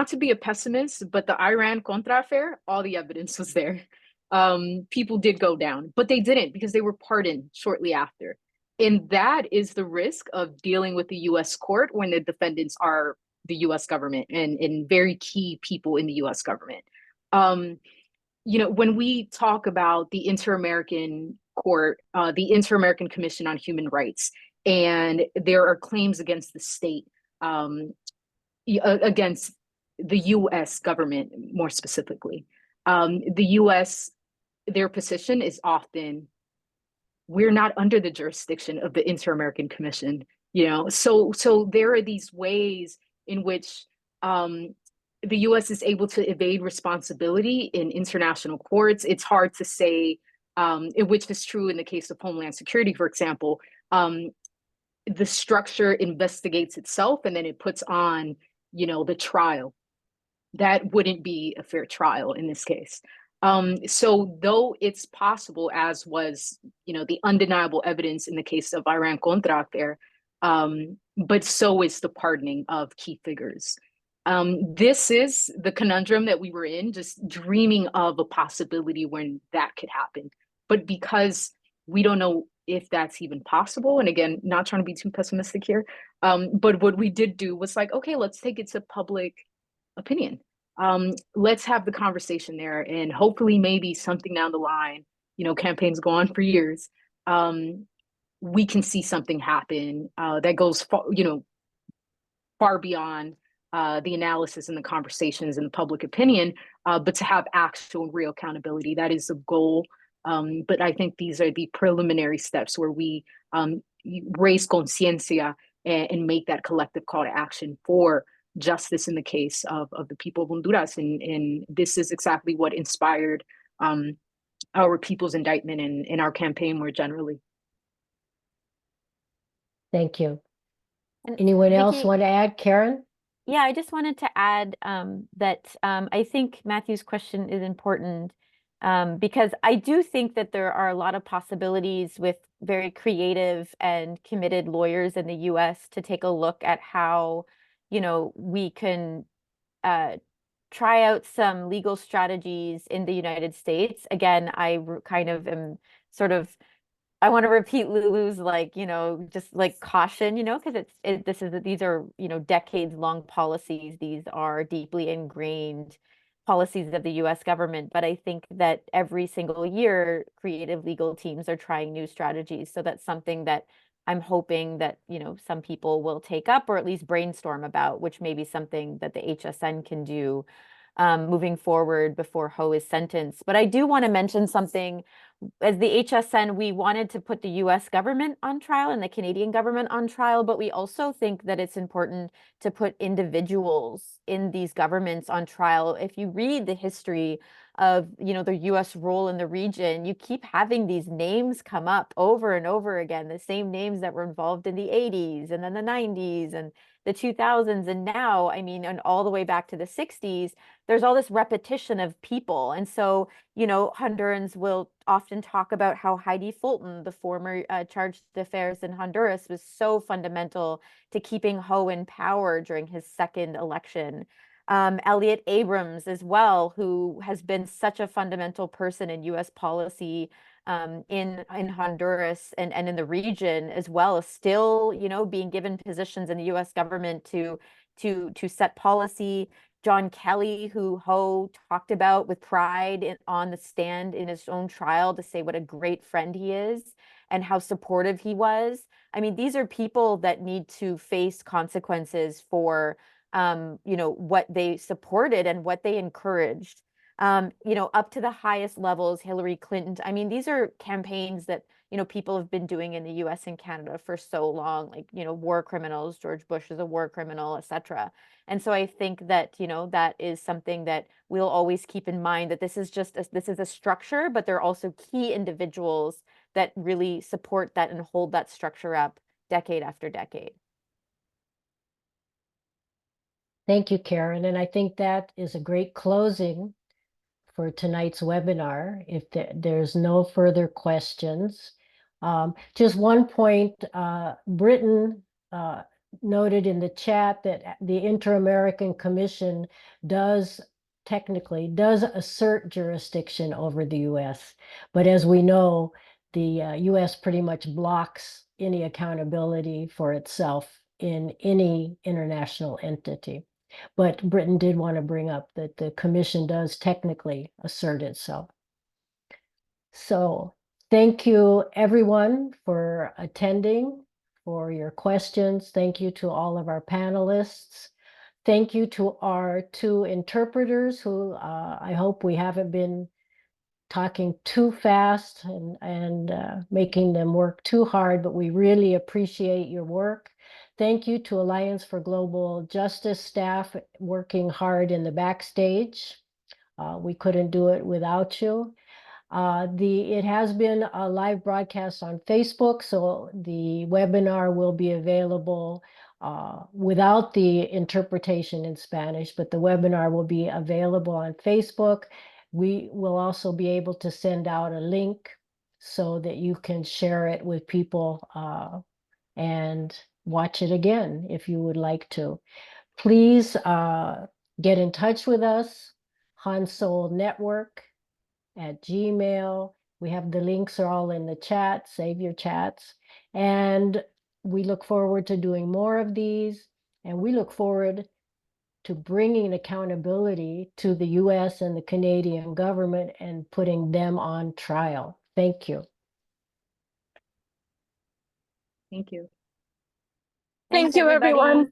to be a pessimist, but the Iran-Contra affair, all the evidence was there. People did go down, but they didn't, because they were pardoned shortly after. And that is the risk of dealing with the U.S. court when the defendants are the U.S. government and very key people in the U.S. government. When we talk about the Inter-American Court, the Inter-American Commission on Human Rights, and there are claims against the state, against the U.S. government more specifically. The U.S., their position is often, we're not under the jurisdiction of the Inter-American Commission, so there are these ways in which the U.S. is able to evade responsibility in international courts. It's hard to say, which is true in the case of Homeland Security, for example. The structure investigates itself and then it puts on, the trial. That wouldn't be a fair trial in this case. So though it's possible, as was, the undeniable evidence in the case of Iran-Contra affair, but so is the pardoning of key figures. This is the conundrum that we were in, just dreaming of a possibility when that could happen. But because we don't know if that's even possible, and again, not trying to be too pessimistic here, but what we did do was like, okay, let's take it to public opinion. Let's have the conversation there, and hopefully maybe something down the line, campaigns go on for years, we can see something happen that goes far beyond the analysis and the conversations and the public opinion, but to have actual and real accountability. That is the goal. But I think these are the preliminary steps where we raise conciencia and make that collective call to action for justice in the case of the people of Honduras. And this is exactly what inspired our Peoples Indictment and our campaign more generally. Thank you. And Anyone else Vicky, want to add, Karen? Yeah, I just wanted to add that I think Matthew's question is important because I do think that there are a lot of possibilities with very creative and committed lawyers in the U.S. to take a look at how, we can try out some legal strategies in the United States. Again, I kind of am sort of, I want to repeat Lulu's just like caution, because these are, decades long policies. These are deeply ingrained policies of the US government. But I think that every single year, creative legal teams are trying new strategies. So that's something that I'm hoping that, some people will take up or at least brainstorm about, which may be something that the HSN can do moving forward before Ho is sentenced. But I do want to mention something. As the HSN, we wanted to put the US government on trial and the Canadian government on trial, but we also think that it's important to put individuals in these governments on trial. If you read the history of, the US role in the region, you keep having these names come up over and over again, the same names that were involved in the 80s and then the 90s and the 2000s. And now, and all the way back to the 60s, there's all this repetition of people. And so, Hondurans will often talk about how Heidi Fulton, the former chargé d'affaires in Honduras, was so fundamental to keeping Ho in power during his second election. Elliot Abrams as well, who has been such a fundamental person in U.S. policy in Honduras and in the region as well, is still, being given positions in the U.S. government to set policy. John Kelly, who Ho talked about with pride on the stand in his own trial to say what a great friend he is and how supportive he was. These are people that need to face consequences for, what they supported and what they encouraged. Up to the highest levels, Hillary Clinton. These are campaigns that, people have been doing in the US and Canada for so long, like, war criminals, George Bush is a war criminal, etc. And so I think that, that is something that we'll always keep in mind, that this is a structure, but there are also key individuals that really support that and hold that structure up decade after decade. Thank you, Karen. And I think that is a great closing for tonight's webinar. If there's no further questions, just one point, Britain noted in the chat that the Inter-American Commission technically does assert jurisdiction over the US. But as we know, the US pretty much blocks any accountability for itself in any international entity. But Britain did want to bring up that the commission does technically assert itself. So thank you everyone for attending, for your questions. Thank you to all of our panelists. Thank you to our two interpreters who I hope we haven't been talking too fast and making them work too hard, but we really appreciate your work. Thank you to Alliance for Global Justice staff working hard in the backstage. We couldn't do it without you. It has been a live broadcast on Facebook, so the webinar will be available without the interpretation in Spanish, but the webinar will be available on Facebook. We will also be able to send out a link so that you can share it with people and watch it again if you would like to. Please get in touch with us, Hansol Network at Gmail. We have the links are all in the chat. Save your chats. And we look forward to doing more of these. And we look forward to bringing accountability to the U.S. and the Canadian government and putting them on trial. Thank you. Thank you. Thank you, everyone.